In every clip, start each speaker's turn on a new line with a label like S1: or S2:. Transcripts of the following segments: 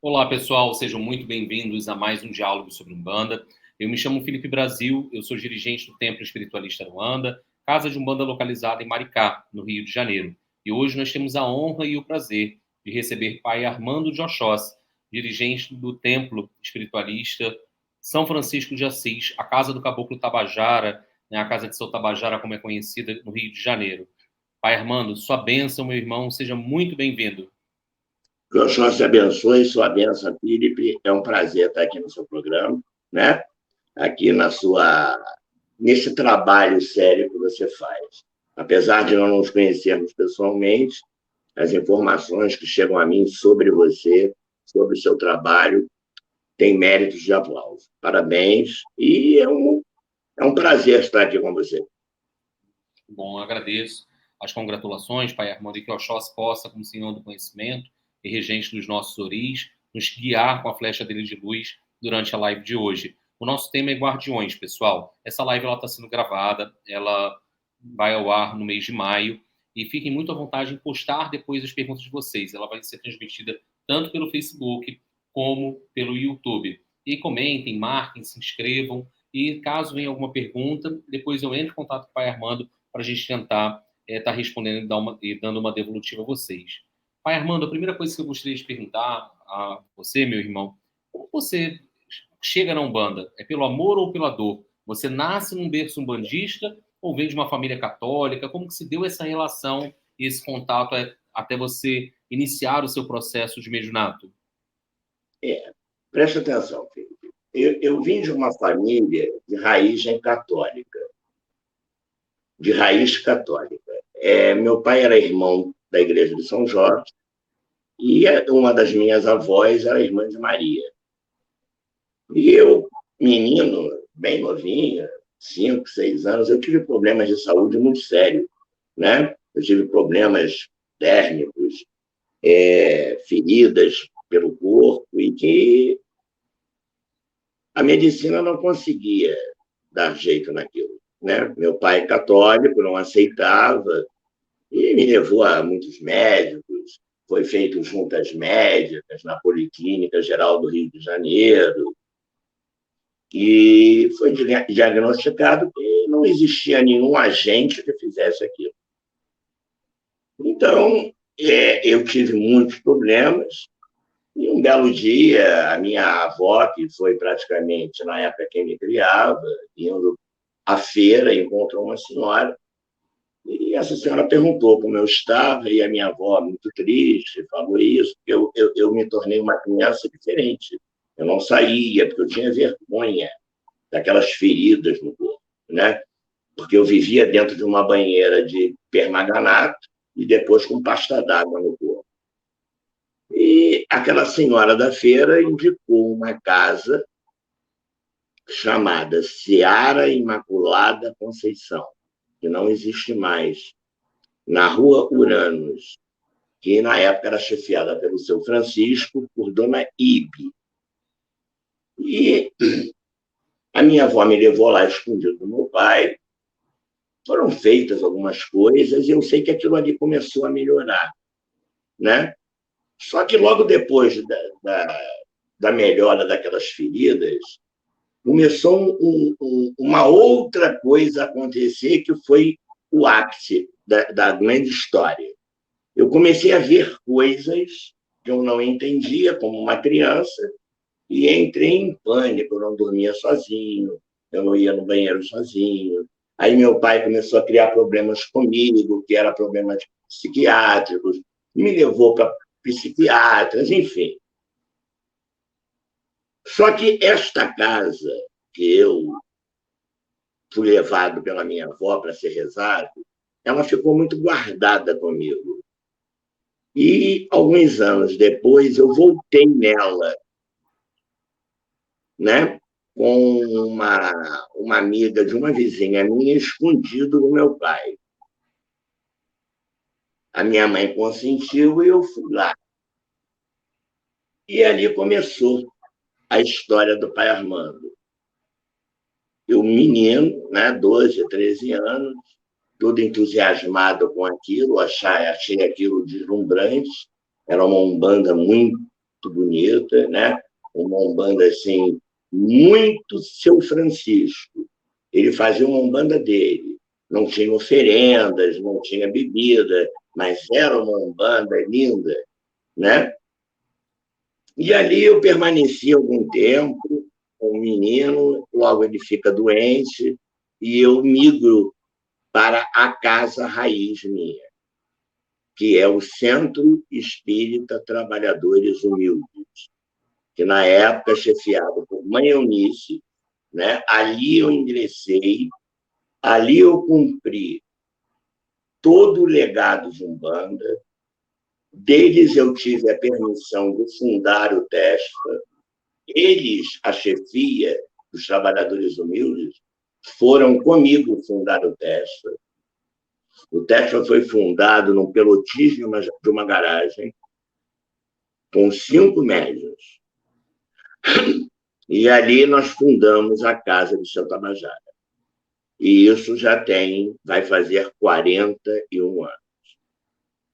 S1: Olá, pessoal, sejam muito bem-vindos a mais um diálogo sobre Umbanda. Eu me chamo Felipe Brasil, eu sou dirigente do Templo Espiritualista Umbanda, casa de Umbanda localizada em Maricá, no Rio de Janeiro. E hoje nós temos a honra e o prazer de receber Pai Armando de Oxóssi, dirigente do Templo Espiritualista São Francisco de Assis, a casa do Caboclo Tabajara, né, a casa de Seu Tabajara, como é conhecida, no Rio de Janeiro. Pai Armando, sua bênção, meu irmão, seja muito bem-vindo.
S2: Que o Senhor te abençoe, sua bênção, Felipe. É um prazer estar aqui no seu programa, né? Aqui nesse trabalho sério que você faz. Apesar de não nos conhecermos pessoalmente, as informações que chegam a mim sobre você, sobre o seu trabalho, têm méritos de aplauso. Parabéns e é um prazer estar aqui com você.
S1: Bom, agradeço as congratulações, Pai Armando, e que Oxóssi possa, como Senhor do conhecimento e regente dos nossos oris, nos guiar com a flecha dele de luz durante a live de hoje. O nosso tema é Guardiões, pessoal. Essa live está sendo gravada, ela vai ao ar no mês de maio, e fiquem muito à vontade em postar depois as perguntas de vocês. Ela vai ser transmitida tanto pelo Facebook como pelo YouTube. E comentem, marquem, se inscrevam, e caso venha alguma pergunta, depois eu entro em contato com o Pai Armando para a gente tentar estar respondendo e dando uma devolutiva a vocês. Pai Armando, a primeira coisa que eu gostaria de perguntar a você, meu irmão, como você chega na Umbanda? É pelo amor ou pela dor? Você nasce num berço umbandista ou vem de uma família católica? Como que se deu essa relação e esse contato até você iniciar o seu processo de mediunato?
S2: Preste atenção, Felipe. Eu vim de uma família de raiz católica, de raiz católica. Meu pai era irmão da Igreja de São Jorge e uma das minhas avós era irmã de Maria. E eu, menino, bem novinho, 5, 6 anos, eu tive problemas de saúde muito sérios, né? Eu tive problemas térmicos, feridas pelo corpo, e que a medicina não conseguia dar jeito naquilo, né? Meu pai, católico, não aceitava, e me levou a muitos médicos, foi feito juntas médicas na Policlínica Geral do Rio de Janeiro, e foi diagnosticado que não existia nenhum agente que fizesse aquilo. Então, eu tive muitos problemas, e um belo dia, a minha avó, que foi praticamente na época quem me criava, indo à feira, encontrou uma senhora, e essa senhora perguntou como eu estava, e a minha avó, muito triste, falou isso, porque eu me tornei uma criança diferente. Eu não saía, porque eu tinha vergonha daquelas feridas no corpo, né? Porque eu vivia dentro de uma banheira de permanganato e depois com pasta d'água no corpo. E aquela senhora da feira indicou uma casa chamada Seara Imaculada Conceição, que não existe mais, na Rua Uranos, que na época era chefiada pelo seu Francisco, por Dona Ibe. E a minha avó me levou lá escondido do meu pai, foram feitas algumas coisas e eu sei que aquilo ali começou a melhorar, né? Só que logo depois da melhora daquelas feridas, começou uma outra coisa a acontecer, que foi o ápice da grande história. Eu comecei a ver coisas que eu não entendia como uma criança e entrei em pânico. Eu não dormia sozinho, eu não ia no banheiro sozinho. Aí meu pai começou a criar problemas comigo, que era problemas psiquiátricos, me levou para psiquiatras, enfim. Só que esta casa que eu fui levado pela minha avó para ser rezado, ela ficou muito guardada comigo. E alguns anos depois eu voltei nela, né? Com uma amiga de uma vizinha minha, escondido do meu pai. A minha mãe consentiu e eu fui lá. E ali começou a história do pai Armando. Eu, menino, né, 12, 13 anos, todo entusiasmado com aquilo, achei aquilo deslumbrante. Era uma umbanda muito bonita, né? Uma Umbanda assim, muito seu Francisco. Ele fazia uma Umbanda dele. Não tinha oferendas, não tinha bebida, mas era uma Umbanda linda, né? E ali eu permaneci algum tempo com o menino, logo ele fica doente, e eu migro para a casa raiz minha, que é o Centro Espírita Trabalhadores Humildes, que na época é chefiado por Mãe Eunice, né? Ali eu ingressei, ali eu cumpri todo o legado de Umbanda, deles eu tive a permissão de fundar o TESFA, eles, a chefia dos trabalhadores humildes, foram comigo fundar o TESFA. O TESFA foi fundado num pelotismo de uma garagem, com 5 médios. E ali nós fundamos a Casa de Santa Tabajara. E isso já vai fazer 41 anos.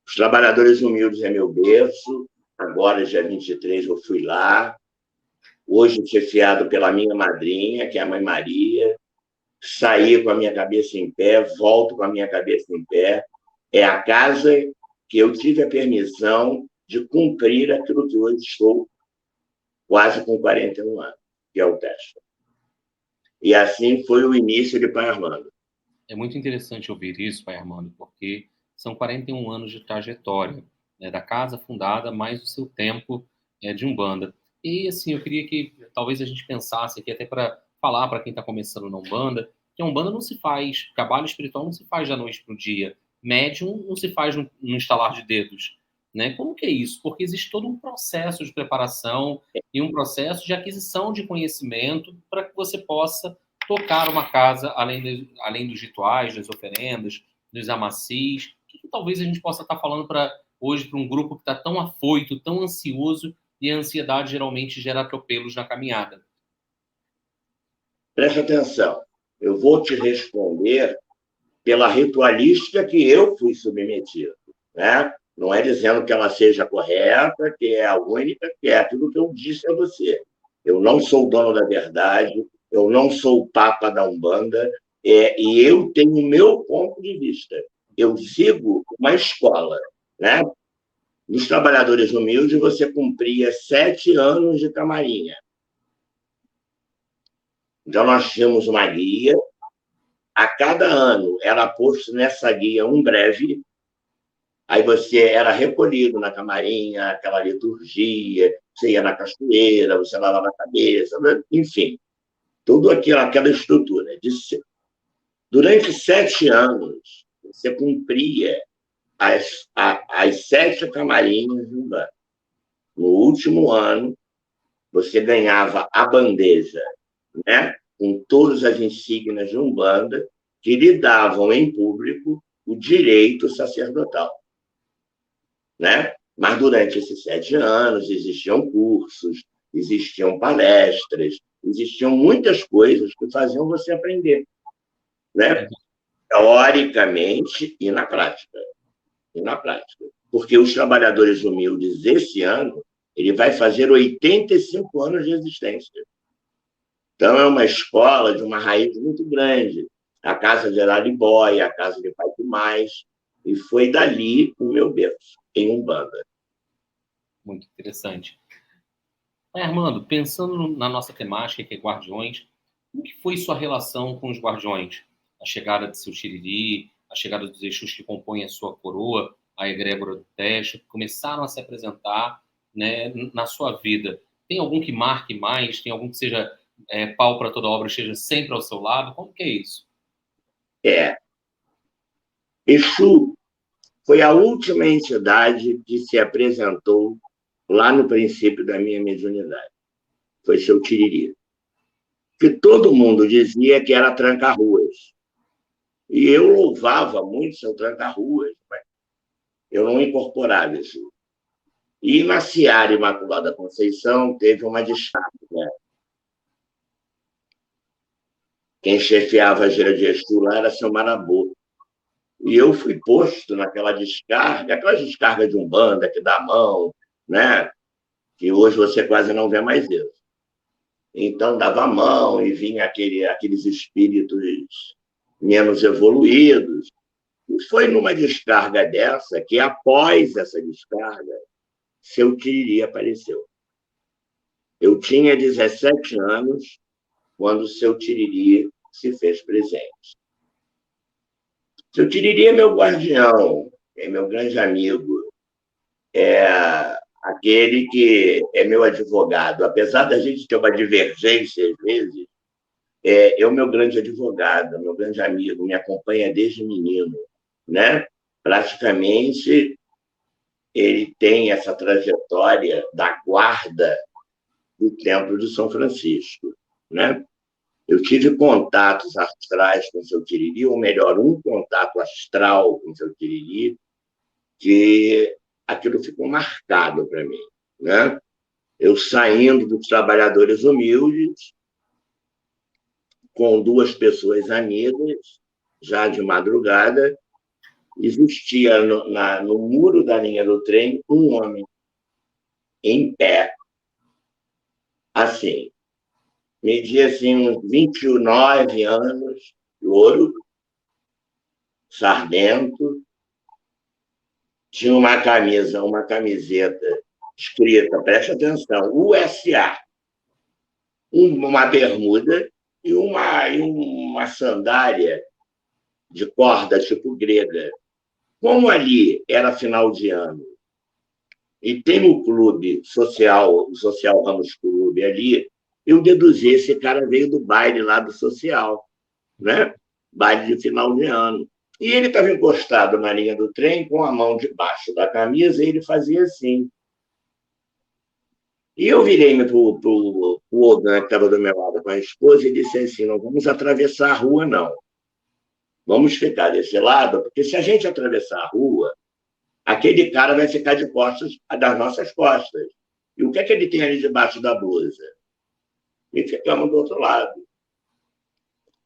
S2: Os Trabalhadores Humildes é meu berço, agora, dia 23, eu fui lá, hoje chefiado pela minha madrinha, que é a Mãe Maria, saí com a minha cabeça em pé, volto com a minha cabeça em pé. É a casa que eu tive a permissão de cumprir aquilo que hoje estou quase com 41 anos, que é o teste. E assim foi o início de Pai Armando.
S1: É muito interessante ouvir isso, Pai Armando, porque são 41 anos de trajetória, né, da casa fundada, mais o seu tempo de Umbanda. E, assim, eu queria que talvez a gente pensasse aqui, até para falar para quem está começando na Umbanda, que a Umbanda não se faz, trabalho espiritual não se faz da noite para o dia, médium não se faz no estalar de dedos. Né? Como que é isso? Porque existe todo um processo de preparação e um processo de aquisição de conhecimento para que você possa tocar uma casa além dos rituais, das oferendas, dos amacis. O que talvez a gente possa estar falando hoje para um grupo que está tão afoito, tão ansioso, e a ansiedade geralmente gera atropelos na caminhada?
S2: Preste atenção, eu vou te responder pela ritualística que eu fui submetido, né? Não é dizendo que ela seja correta, que é a única, que é aquilo que eu disse a você. Eu não sou o dono da verdade, eu não sou o papa da Umbanda, e eu tenho o meu ponto de vista. Eu sigo uma escola, né? Nos Trabalhadores Humildes, você cumpria 7 anos de camarinha. Então, nós tínhamos uma guia. A cada ano era posto nessa guia um breve. Aí você era recolhido na camarinha, aquela liturgia, você ia na cachoeira, você lavava a cabeça, enfim, tudo aquela estrutura. Durante 7 anos, você cumpria as 7 camarinhas de Umbanda. No último ano, você ganhava a bandeja, né? Com todas as insígnias de Umbanda, que lhe davam em público o direito sacerdotal. Né? Mas durante esses 7 anos existiam cursos, existiam palestras, existiam muitas coisas que faziam você aprender, né? Teoricamente e na prática. Porque os Trabalhadores Humildes, esse ano, ele vai fazer 85 anos de existência. Então, é uma escola de uma raiz muito grande. A Casa de Araribóia, a Casa de Pai Mais, e foi dali o meu berço, em Umbanda.
S1: Muito interessante. Armando, pensando na nossa temática, que é Guardiões, como que foi sua relação com os Guardiões? A chegada de seu Xiriri, a chegada dos Exus que compõem a sua coroa, a egrégora do teste, que começaram a se apresentar, né, na sua vida. Tem algum que marque mais? Tem algum que seja pau para toda obra, esteja sempre ao seu lado? Como que é isso?
S2: Exu foi a última entidade que se apresentou lá no princípio da minha mediunidade. Foi seu Tiriri. Que todo mundo dizia que era tranca-ruas. E eu louvava muito seu tranca-ruas, mas eu não incorporava isso. E na Seara Imaculada Conceição teve uma descarga. Né? Quem chefiava a gira de Exu lá era seu Marabô. E eu fui posto naquela descarga, aquelas descargas de Umbanda que dá a mão, né? que hoje você quase não vê mais isso. Então, dava a mão e vinha aqueles espíritos menos evoluídos. E foi numa descarga dessa que, após essa descarga, seu Tiriri apareceu. Eu tinha 17 anos quando seu Tiriri se fez presente. Seu Tiriri é meu guardião, é meu grande amigo, é aquele que é meu advogado. Apesar da gente ter uma divergência às vezes, é o meu grande advogado, meu grande amigo, me acompanha desde menino, né? Praticamente, ele tem essa trajetória da guarda do Templo de São Francisco, né? Eu tive contatos astrais com o seu Tiriri, ou melhor, um contato astral com o seu Tiriri, que aquilo ficou marcado para mim, né? Eu saindo dos Trabalhadores Humildes, com duas pessoas amigas, já de madrugada, existia no muro da linha do trem um homem em pé, assim, media assim, uns 29 anos, louro, sardento, tinha uma camiseta escrita, preste atenção, USA, uma bermuda e uma sandália de corda tipo grega. Como ali era final de ano e tem o clube social, o Social Ramos Clube ali, eu deduzi, esse cara veio do baile lá do social, né? Baile de final de ano. E ele estava encostado na linha do trem, com a mão debaixo da camisa, e ele fazia assim. E eu virei-me para o Ogan, que estava do meu lado com a esposa, e disse assim: não vamos atravessar a rua, não. Vamos ficar desse lado, porque se a gente atravessar a rua, aquele cara vai ficar de costas das nossas costas. E o que é que ele tem ali debaixo da blusa? E ficamos do outro lado.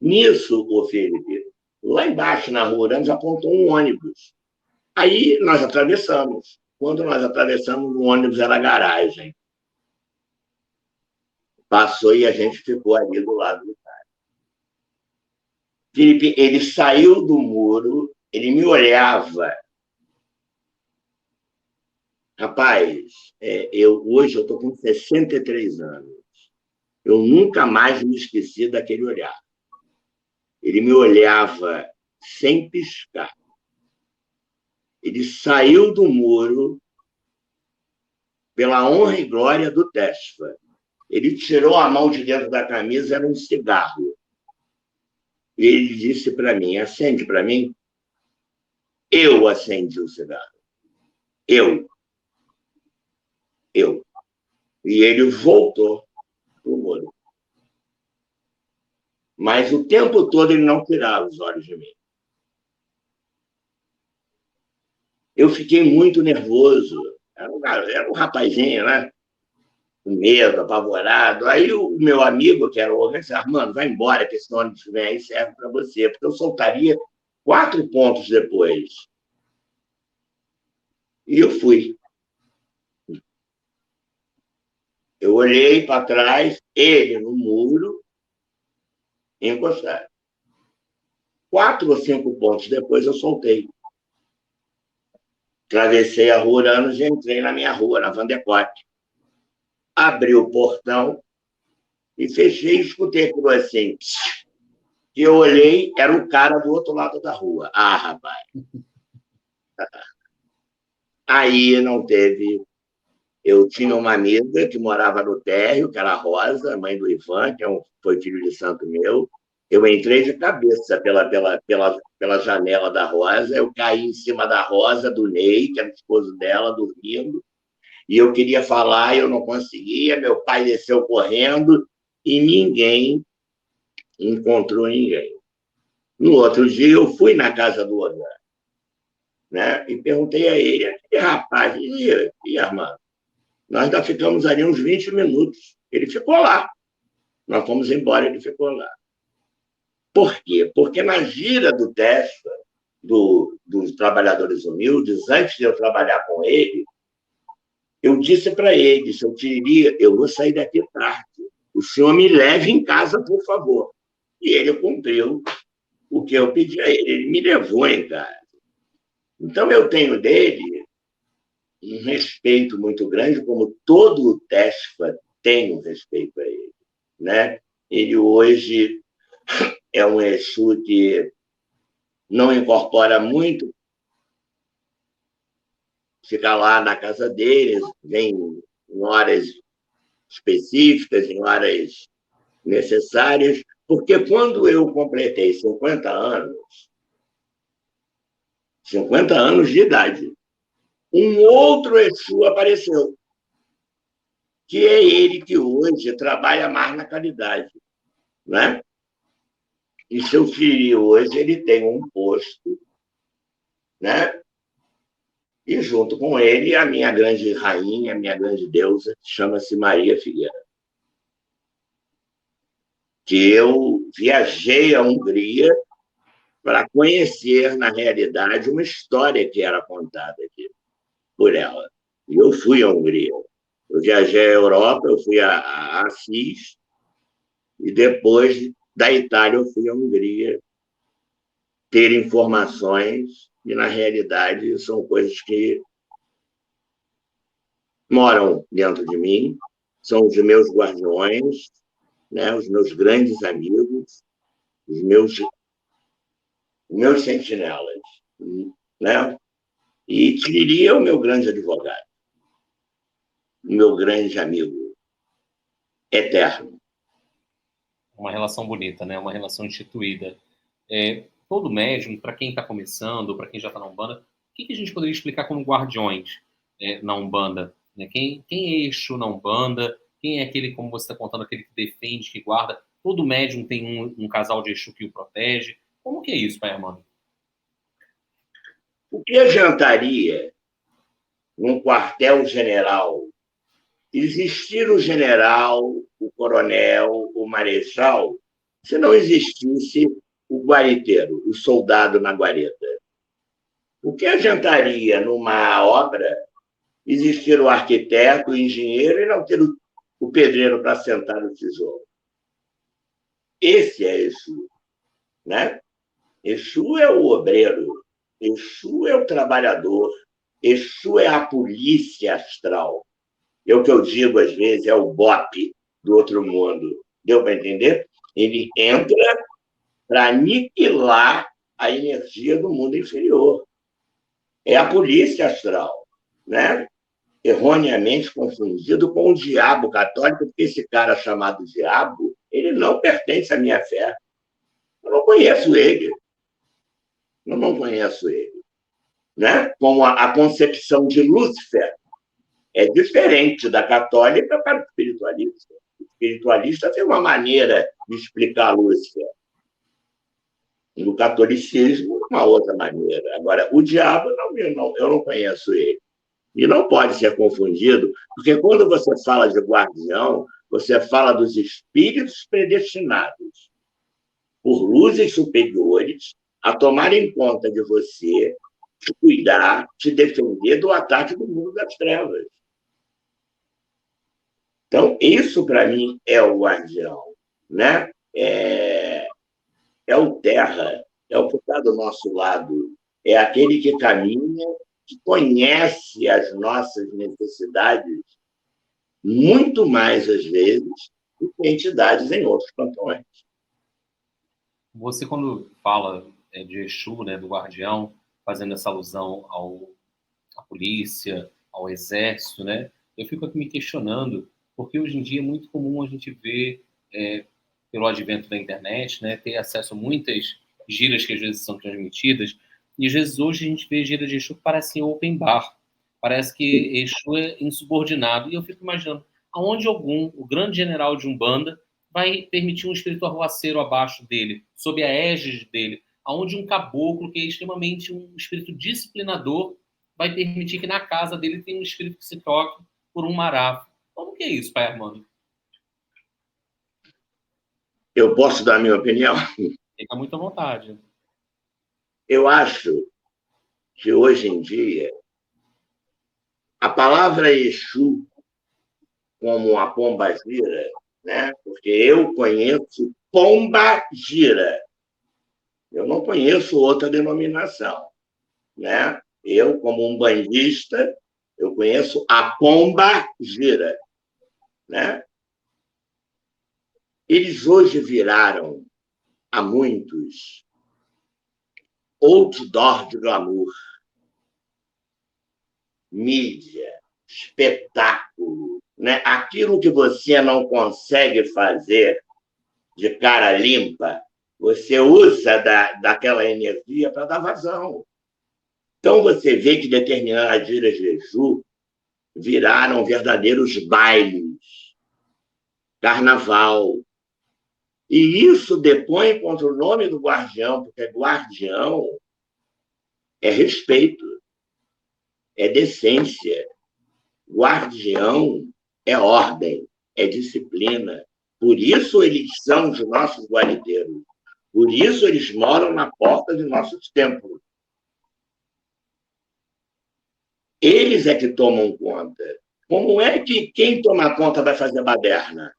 S2: Nisso, ô Felipe, lá embaixo na rua Orange apontou um ônibus. Aí nós atravessamos. Quando nós atravessamos, o ônibus era a garagem. Passou e a gente ficou ali do lado do cara. Felipe, ele saiu do muro, ele me olhava. Rapaz, hoje eu estou com 63 anos. Eu nunca mais me esqueci daquele olhar. Ele me olhava sem piscar. Ele saiu do muro pela honra e glória do Tesfa. Ele tirou a mão de dentro da camisa, era um cigarro. E ele disse para mim: acende para mim. Eu acendi o cigarro. Eu. E ele voltou para o muro. Mas o tempo todo ele não tirava os olhos de mim. Eu fiquei muito nervoso. Era um rapazinho, né? Com medo, apavorado. Aí o meu amigo, que era o homem, disse: Armando, vai embora, que esse ônibus vem aí serve para você. Porque eu soltaria 4 pontos depois. E eu fui. Eu olhei para trás, ele no muro, encostado. 4 ou 5 pontos depois eu soltei. Atravessei a rua Uranos e entrei na minha rua, na Vandecote. Abri o portão e fechei e escutei aquilo assim. E eu olhei, era o cara do outro lado da rua. Ah, rapaz. Aí não teve. Eu tinha uma amiga que morava no térreo, que era a Rosa, mãe do Ivan, que foi filho de santo meu. Eu entrei de cabeça pela janela da Rosa, eu caí em cima da Rosa, do Ney, que era o esposo dela, dormindo, e eu queria falar, eu não conseguia, meu pai desceu correndo, e ninguém encontrou ninguém. No outro dia, eu fui na casa do Ogan, né? E perguntei a ele: rapaz, e Armando? Nós ainda ficamos ali uns 20 minutos. Ele ficou lá. Nós fomos embora, ele ficou lá. Por quê? Porque na gira do Tesfa, dos Trabalhadores Humildes, antes de eu trabalhar com ele, Eu disse para ele, se eu queria, eu vou sair daqui tarde. O senhor me leve em casa, por favor. E ele cumpriu o que eu pedi a ele. Ele me levou em casa. Então, eu tenho dele um respeito muito grande, como todo o Tesfa tem um respeito a ele. Né? Ele hoje é um Exu que não incorpora muito, fica lá na casa deles, vem em horas específicas, em horas necessárias, porque quando eu completei 50 anos de idade, um outro Exu apareceu, que é ele que hoje trabalha mais na caridade. Né? E seu filho hoje ele tem um posto, né? E junto com ele a minha grande rainha, a minha grande deusa, chama-se Maria Figueira. Que eu viajei à Hungria para conhecer, na realidade, uma história que era contada aqui por ela. E eu fui à Hungria. Eu viajei à Europa, eu fui a Assis, e depois da Itália eu fui à Hungria ter informações, e, na realidade, são coisas que moram dentro de mim, são os meus guardiões, né, os meus grandes amigos, os meus sentinelas. Né? E Tiriri é o meu grande advogado, o meu grande amigo eterno.
S1: Uma relação bonita, né? Uma relação instituída. Todo médium, para quem está começando, para quem já está na Umbanda, o que a gente poderia explicar como guardiões na Umbanda? Né? Quem é Exu na Umbanda? Quem é aquele, como você está contando, aquele que defende, que guarda? Todo médium tem um casal de Exu que o protege. Como que é isso, Pai Armando?
S2: O que adiantaria, num quartel-general, existir o general, o coronel, o marechal, se não existisse o guariteiro, o soldado na guarita? O que adiantaria, numa obra, existir o arquiteto, o engenheiro e não ter o pedreiro para sentar no tijolo? Esse é Exu. Né? Exu é o obreiro, Exu é o trabalhador, Exu é a polícia astral. É o que eu digo às vezes, é o BOP do outro mundo. Deu para entender? Ele entra para aniquilar a energia do mundo inferior. É a polícia astral, né? Erroneamente confundido com o diabo católico, porque esse cara chamado diabo, ele não pertence à minha fé. Eu não conheço ele. Eu não conheço ele. Né? Como a concepção de Lúcifer é diferente da católica para o espiritualista. O espiritualista tem uma maneira de explicar Lúcifer. No catolicismo, uma outra maneira. Agora, o diabo, eu não conheço ele. E não pode ser confundido, porque quando você fala de guardião, você fala dos espíritos predestinados por luzes superiores a tomarem conta de você, te cuidar, te defender do ataque do mundo das trevas. Então, isso, para mim, é o guardião. Né? É o terra, é o que está do nosso lado, é aquele que caminha, que conhece as nossas necessidades muito mais, às vezes, do que entidades em outros cantões.
S1: Você, quando fala de Exu, né, do guardião, fazendo essa alusão à polícia, ao exército, né, eu fico aqui me questionando, porque hoje em dia é muito comum a gente ver, pelo advento da internet, né, ter acesso a muitas giras que às vezes são transmitidas, e às vezes hoje a gente vê giras de Exu que parecem open bar, parece que Exu é insubordinado, e eu fico imaginando, aonde o grande general de Umbanda vai permitir um espírito arruaceiro abaixo dele, sob a égide dele, aonde um caboclo, que é extremamente um espírito disciplinador, vai permitir que na casa dele tenha um espírito que se toque por um marafo. Como que é isso, Pai Armando?
S2: Eu posso dar a minha opinião?
S1: Fica muito à vontade.
S2: Eu acho que, hoje em dia, A palavra Exu, como a pombagira, né? Porque eu conheço pombagira, eu não conheço outra denominação, né? Eu, como um bandista, eu conheço a pombagira, né? Eles hoje viraram, a muitos, outdoor de glamour, mídia, espetáculo, né? Aquilo que você não consegue fazer de cara limpa, você usa daquela energia para dar vazão. Então, você vê que determinadas gírias de Exu viraram verdadeiros bailes, carnaval. E isso depõe contra o nome do guardião, porque guardião é respeito, é decência. Guardião é ordem, é disciplina. Por isso eles são os nossos guariteiros. Por isso eles moram na porta de nossos templos. Eles é que tomam conta. Como é que quem toma conta vai fazer baderna?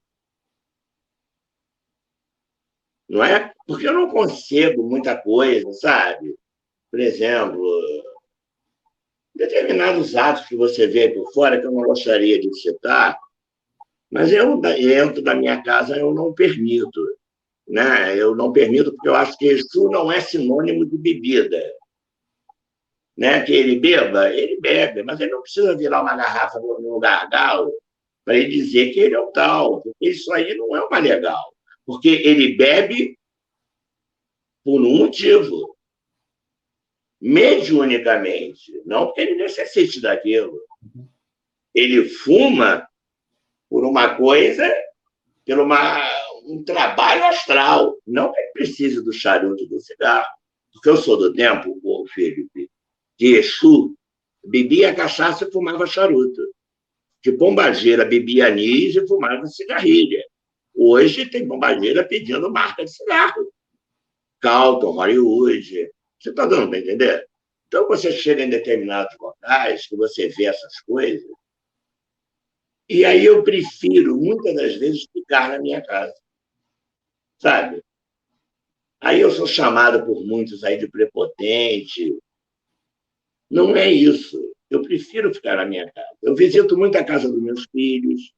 S2: Não é? Porque eu não concebo muita coisa, sabe? Por exemplo, determinados atos que você vê por fora, que eu não gostaria de citar, mas eu, dentro da minha casa, eu não permito. Né? Eu não permito porque eu acho que Exu não é sinônimo de bebida. Né? Que ele bebe, mas ele não precisa virar uma garrafa no gargalo para ele dizer que ele é o tal, porque isso aí não é uma legal. Porque ele bebe por um motivo, mediunicamente, não porque ele necessite daquilo. Ele fuma por uma coisa, por um trabalho astral, não que ele precise do charuto e do cigarro. Porque eu sou do tempo, Felipe, que Exu bebia cachaça e fumava charuto. Que pombageira bebia anis e fumava cigarrilha. Hoje tem pombageira pedindo marca de cigarro. Calton, Hollywood. Você está dando para entender? Então, você chega em determinados locais que você vê essas coisas, e aí eu prefiro, muitas das vezes, ficar na minha casa. Sabe? Aí eu sou chamado por muitos aí de prepotente. Não é isso. Eu prefiro ficar na minha casa. Eu visito muito a casa dos meus filhos,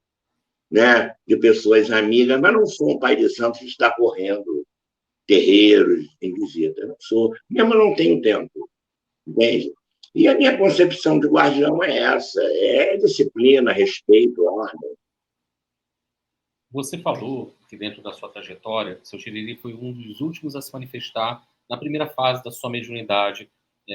S2: né? De pessoas amigas, mas não sou um pai de santo que está correndo terreiros em visita. Não sou. Mesmo não tenho tempo. Entende? E a minha concepção de guardião é essa: é disciplina, respeito, ordem.
S1: Você falou que dentro da sua trajetória, seu Xiriri foi um dos últimos a se manifestar na primeira fase da sua mediunidade,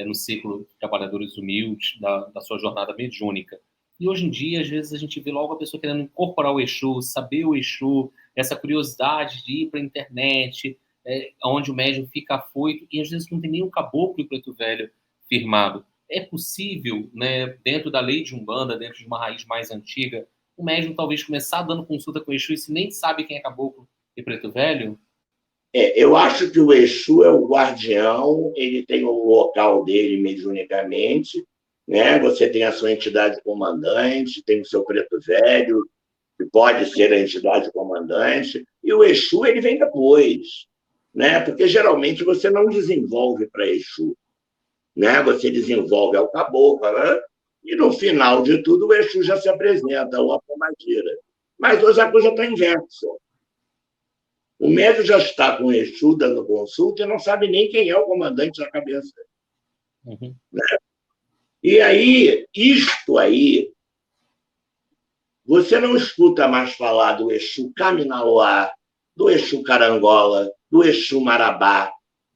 S1: no ciclo de trabalhadores humildes, da sua jornada mediúnica. E hoje em dia, às vezes, a gente vê logo a pessoa querendo incorporar o Exu, saber o Exu, essa curiosidade de ir para a internet, onde o médium fica afoito, e às vezes não tem nem um caboclo e preto velho firmado. É possível, né, dentro da lei de Umbanda, dentro de uma raiz mais antiga, o médium talvez começar dando consulta com o Exu e se nem sabe quem é caboclo e preto velho?
S2: Eu acho que o Exu é o guardião, ele tem o local dele mediunicamente, né? Você tem a sua entidade comandante, tem o seu preto velho, que pode ser a entidade comandante, e o Exu ele vem depois, né? Porque geralmente você não desenvolve para Exu, né? Você desenvolve ao caboclo, né? E no final de tudo o Exu já se apresenta, ou a pomagira. Mas hoje a coisa está inversa. O médico já está com o Exu dando consulta e não sabe nem quem é o comandante da cabeça.
S1: Uhum.
S2: Né? E aí, isto aí, você não escuta mais falar do Exu Caminaloá, do Exu Carangola, do Exu Marabá.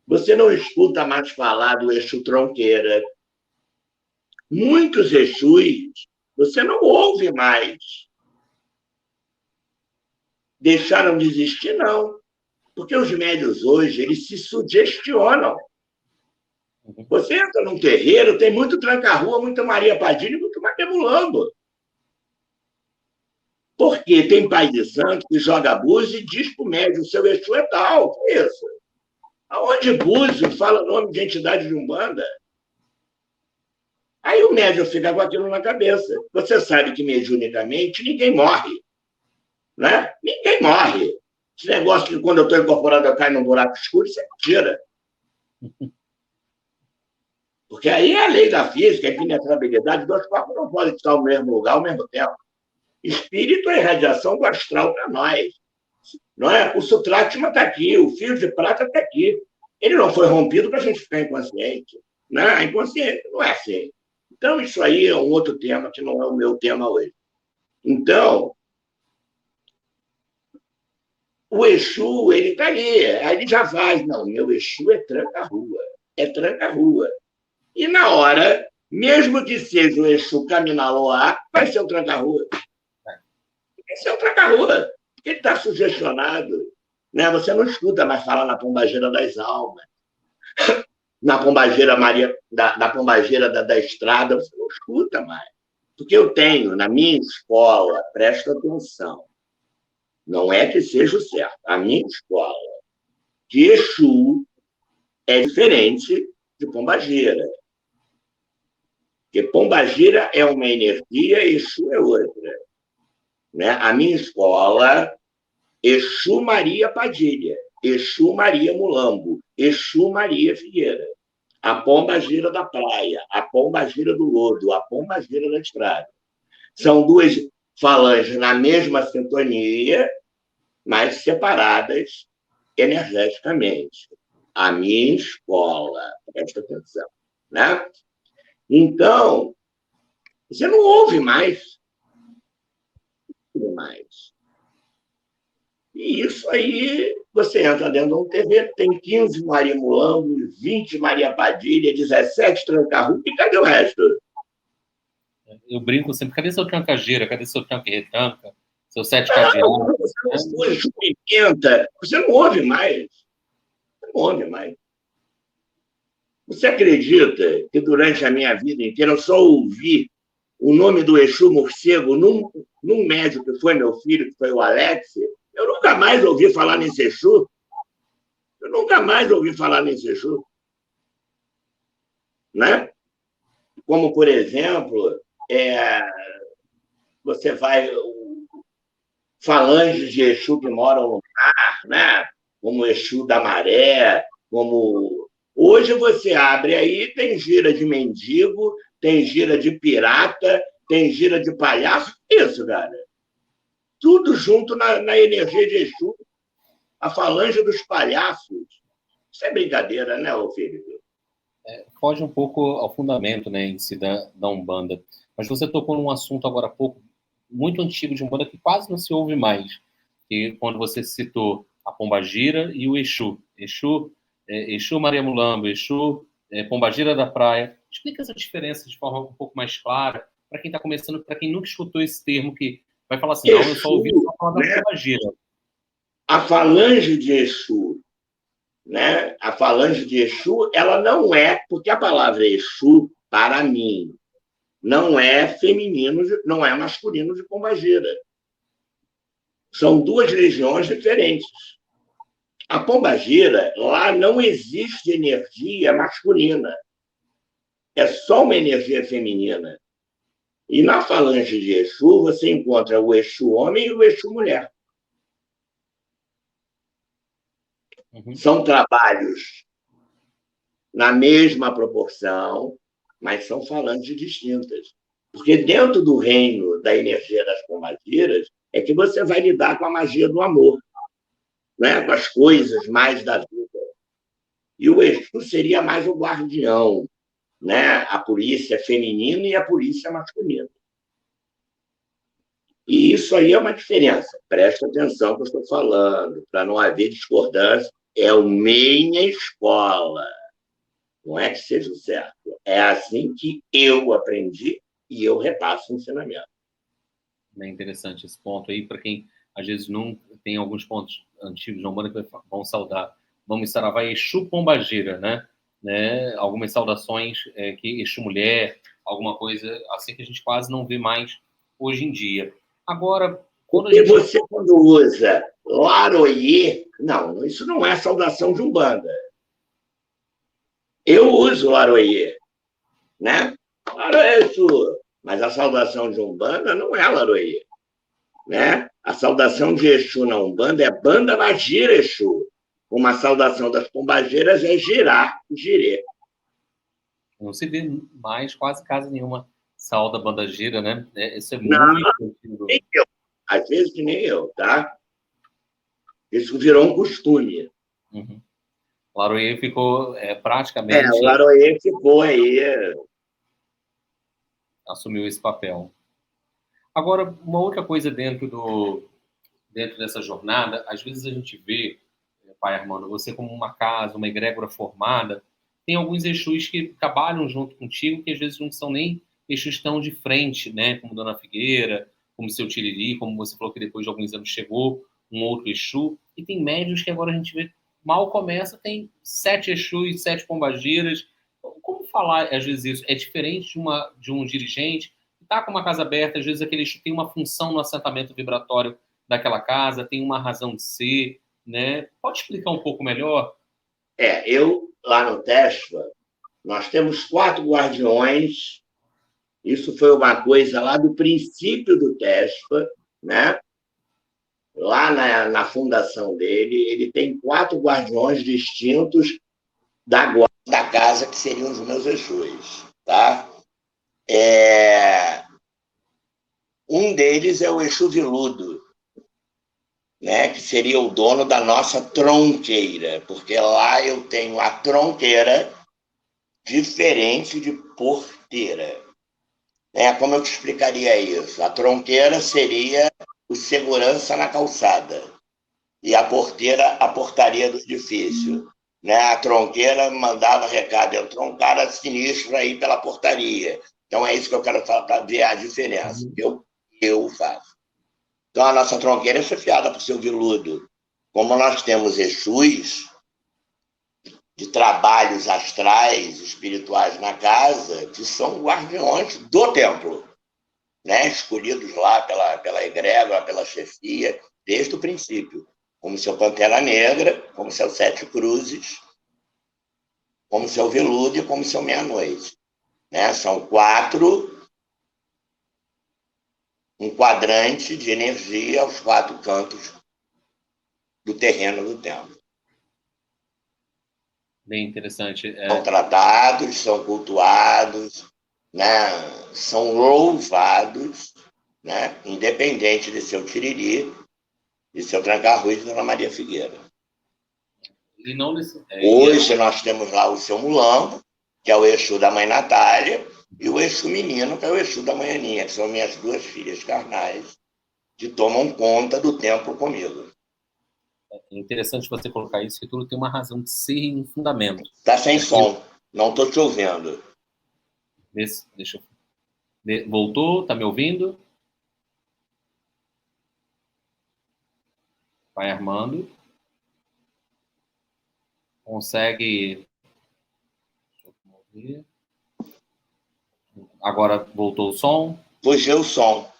S2: Você não escuta mais falar do Exu Tronqueira. Muitos Exus você não ouve mais. Deixaram de existir, não. Porque os médios hoje, eles se sugestionam. Você entra num terreiro, tem muito tranca-rua, muita Maria Padilha e muito Maquemulambo. Porque tem pai de santo que joga búzio e diz para o médium, o seu Exu é tal. Que é isso? Aonde búzio fala o nome de entidade de Umbanda? Aí o médium fica com aquilo na cabeça. Você sabe que mediunicamente ninguém morre, né? Ninguém morre. Esse negócio que quando eu estou incorporado eu caio num buraco escuro, isso é mentira. Porque aí é a lei da física, a impenetrabilidade, dois corpos não podem estar no mesmo lugar ao mesmo tempo. Espírito é irradiação do astral para nós. Não é? O sutrátima está aqui, o fio de prata está aqui. Ele não foi rompido para a gente ficar inconsciente. Né? Inconsciente não é assim. Então, isso aí é um outro tema que não é o meu tema hoje. Então, o Exu, ele está ali. Aí ele já vai. Não, meu Exu é tranca-rua. É tranca-rua. E na hora, mesmo que seja o Exu Caminaloá, vai ser o tranca-rua. Vai ser o tranca-rua. Porque ele está sugestionado. Né? Você não escuta mais falar na pombageira das almas, na pombageira Maria, da pombageira da estrada, você não escuta mais. Porque eu tenho, na minha escola, presta atenção, não é que seja o certo, a minha escola, que Exu é diferente de pombageira. Porque pombageira é uma energia, Exu é outra. Né? A minha escola, Exu Maria Padilha, Exu Maria Mulambo, Exu Maria Figueira, a pombageira da praia, a pombageira do lodo, a pombageira da estrada. São duas falanges na mesma sintonia, mas separadas energeticamente. A minha escola, presta atenção. Né? Então, você não ouve mais. E isso aí, você entra dentro de um TV, tem 15 Maria Mulambo, 20 Maria Padilha, 17 Tranca-Rua, e cadê o resto?
S1: Eu brinco sempre, cadê seu tranca-gira? Cadê seu tranca e retranca? Seu sete cadeados?
S2: Você não ouve mais. Você não ouve mais. Você acredita que durante a minha vida inteira eu só ouvi o nome do Exu Morcego num médico que foi meu filho, que foi o Alex? Eu nunca mais ouvi falar nesse Exu. Eu nunca mais ouvi falar nesse Exu. Né? Como, por exemplo, você vai... falanges de Exu que moram no mar, né? Como o Exu da Maré, como... Hoje você abre aí, tem gira de mendigo, tem gira de pirata, tem gira de palhaço. Isso, cara. Tudo junto na energia de Exu. A falange dos palhaços. Isso é brincadeira, né, Felipe?
S1: Foge um pouco ao fundamento, né, em si da Umbanda. Mas você tocou num assunto agora há pouco, muito antigo de Umbanda, que quase não se ouve mais. E quando você citou a Pombagira e o Exu. Exu Maria Mulambo, Exu Pombagira da Praia. Explica essa diferença de forma um pouco mais clara, para quem está começando, para quem nunca escutou esse termo, que vai falar assim, Exu, não, eu só ouvi falar da Pombagira.
S2: A falange de Exu, né? A falange de Exu, ela não é, porque a palavra Exu, para mim, não é feminino, não é masculino de Pombagira. São duas legiões diferentes. A pombagira, lá não existe energia masculina. É só uma energia feminina. E na falange de Exu, você encontra o Exu homem e o Exu mulher. Uhum. São trabalhos na mesma proporção, mas são falanges distintas. Porque dentro do reino da energia das pombagiras é que você vai lidar com a magia do amor, né? Com as coisas mais da vida. E o Exu seria mais o guardião, né? A polícia feminina e a polícia masculina. E isso aí é uma diferença. Presta atenção no que eu estou falando, para não haver discordância. É a minha escola. Não é que seja o certo. É assim que eu aprendi e eu repasso o ensinamento.
S1: É interessante esse ponto aí, para quem às vezes não tem alguns pontos antigos na Umbanda que vão saudar. Vamos saravá Exu Pombagira, né? Algumas saudações que Exu Mulher, alguma coisa assim que a gente quase não vê mais hoje em dia. Agora, quando
S2: você quando usa Laroie, não, isso não é saudação de Umbanda. Eu uso Laroie, né? Laroê Exu. Mas a saudação de Umbanda não é Laroê, né? A saudação de Exu na Umbanda é Banda na Gira Exu. Uma saudação das pombageiras é girar, girê.
S1: Não se vê mais quase casa nenhuma sauda banda gira, né? Isso é
S2: Não,
S1: muito
S2: nem
S1: antigo.
S2: eu. Às vezes nem eu, tá? Isso virou um costume.
S1: Uhum. Laroê ficou
S2: O
S1: praticamente
S2: Laroê ficou aí.
S1: assumiu esse papel. Agora, uma outra coisa dentro dessa jornada, às vezes a gente vê, pai Armando, você como uma casa, uma egrégora formada, tem alguns Exus que trabalham junto contigo, que às vezes não são nem Exus tão de frente, né? Como Dona Figueira, como Seu Tiriri, como você falou que depois de alguns anos chegou um outro Exu, e tem médios que agora a gente vê, mal começa, tem 7 Exus, 7 pombagiras. Como falar, às vezes, isso? É diferente de um dirigente que está com uma casa aberta, às vezes aquele Exu tem uma função no assentamento vibratório daquela casa, tem uma razão de ser, né? Pode explicar um pouco melhor?
S2: Eu, lá no TESFA, nós temos 4 guardiões. Isso foi uma coisa lá do princípio do TESFA, né? Lá na fundação dele, ele tem 4 guardiões distintos da casa, que seriam os meus Exus. Tá? Um deles é o Exu Viludo, né? Que seria o dono da nossa tronqueira, porque lá eu tenho a tronqueira diferente de porteira. Como eu te explicaria isso? A tronqueira seria o segurança na calçada e a porteira a portaria do edifício. A tronqueira mandava recado, entrou um cara sinistro aí pela portaria. Então é isso que eu quero falar para ver a diferença. Eu faço. Então a nossa tronqueira é chefiada por seu Viludo. Como nós temos Exus de trabalhos astrais, espirituais na casa, que são guardiões do templo, né? Escolhidos lá pela egrégora, pela chefia, desde o princípio, como seu Pantera Negra, como seu Sete Cruzes, como seu Veludo e como seu Meia-Noite. Né? São 4, um quadrante de energia aos 4 cantos do terreno do templo.
S1: Bem interessante.
S2: São tratados, são cultuados, né? São louvados, né? Independente de seu Tiriri, de seu Tranca-Rua e de Dona Maria Figueira.
S1: E não
S2: Hoje nós temos lá o seu Mulambo, que é o Exu da Mãe Natália, e o Exu Menino, que é o Exu da Mãe Aninha, que são minhas 2 filhas carnais, que tomam conta do templo comigo.
S1: É interessante você colocar isso, que tudo tem uma razão de ser e um fundamento.
S2: Tá sem som, não estou te ouvindo.
S1: Deixa eu... Voltou? Tá me ouvindo? Vai Armando. Consegue... Agora voltou o som.
S2: Fugiu o som.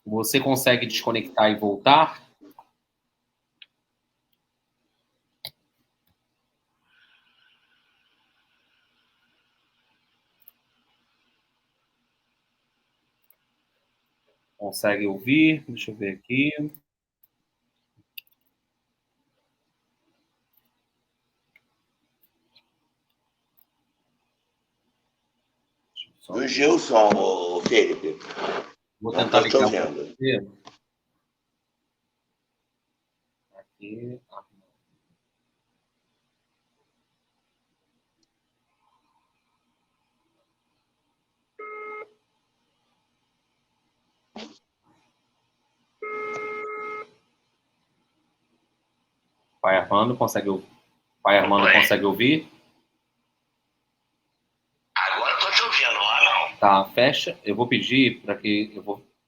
S1: Você consegue desconectar e voltar? Consegue ouvir? Deixa eu ver aqui.
S2: Fugiu o som, Felipe.
S1: Vou
S2: Não
S1: tentar
S2: estou te
S1: ligar
S2: ouvindo.
S1: você. Aqui. Pai Armando consegue ouvir? Pai Armando consegue ouvir?
S2: Agora estou te ouvindo, lá não.
S1: Tá, fecha. Eu vou pedir para que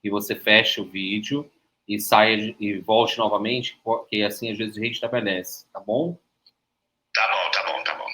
S1: você feche o vídeo e saia e volte novamente, porque assim às vezes restabelece, tá bom?
S2: Tá bom, tá bom, tá bom.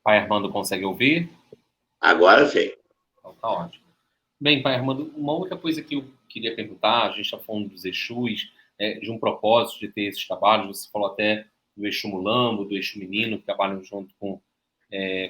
S1: Pai Armando consegue ouvir?
S2: Agora sim.
S1: Então, tá ótimo. Bem, Pai Armando, uma outra coisa que eu queria perguntar, a gente está falando dos Exus, de um propósito de ter esses trabalhos, você falou até do Exu Mulambo, do Exu Menino, que trabalham junto com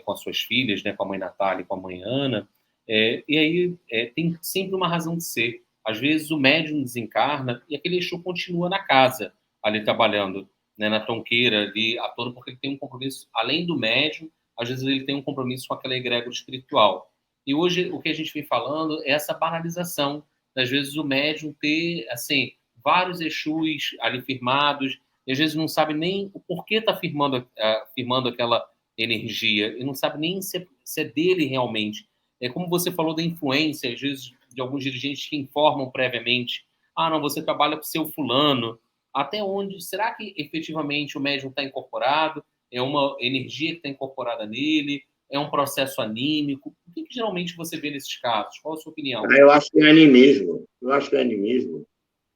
S1: as suas filhas, né, com a mãe Natália e com a mãe Ana, e aí tem sempre uma razão de ser. Às vezes o médium desencarna e aquele Exu continua na casa, ali trabalhando, né, na tronqueira, ali atuando, porque ele tem um compromisso, além do médium, às vezes ele tem um compromisso com aquela egrégora espiritual. E hoje o que a gente vem falando é essa banalização, às vezes o médium ter, assim, vários Exus ali firmados, e às vezes não sabe nem o porquê está firmando aquela energia, e não sabe nem se é dele realmente. É como você falou da influência, às vezes, de alguns dirigentes que informam previamente, não, você trabalha com o seu fulano, até onde, será que efetivamente o médium está incorporado? É uma energia que está incorporada nele? É um processo anímico? O que geralmente você vê nesses casos? Qual a sua opinião?
S2: Eu acho que é animismo. Eu acho que é animismo.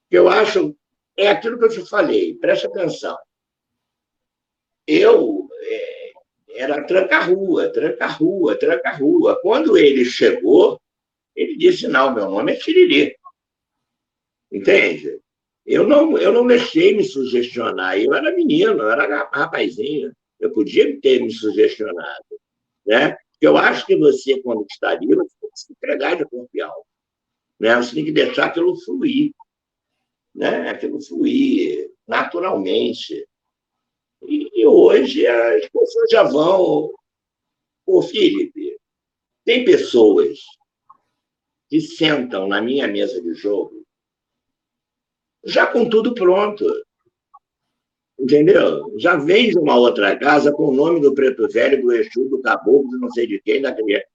S2: Eu acho, é aquilo que eu te falei, presta atenção. Eu era tranca-rua, tranca-rua, tranca-rua. Quando ele chegou, ele disse, não, meu nome é Tiriri. Entende? Eu não deixei me sugestionar. Eu era menino, eu era rapazinho. Eu podia ter me sugestionado. Né? Porque eu acho que você, quando está ali, você tem que se entregar de corpo e alma. Né? Você tem que deixar aquilo fluir. Né? Aquilo fluir naturalmente. E hoje as pessoas já vão. Ô, Felipe, tem pessoas que sentam na minha mesa de jogo já com tudo pronto. Entendeu? Já vem de uma outra casa com o nome do preto velho, do Exu, do caboclo, do não sei de quem, da criança.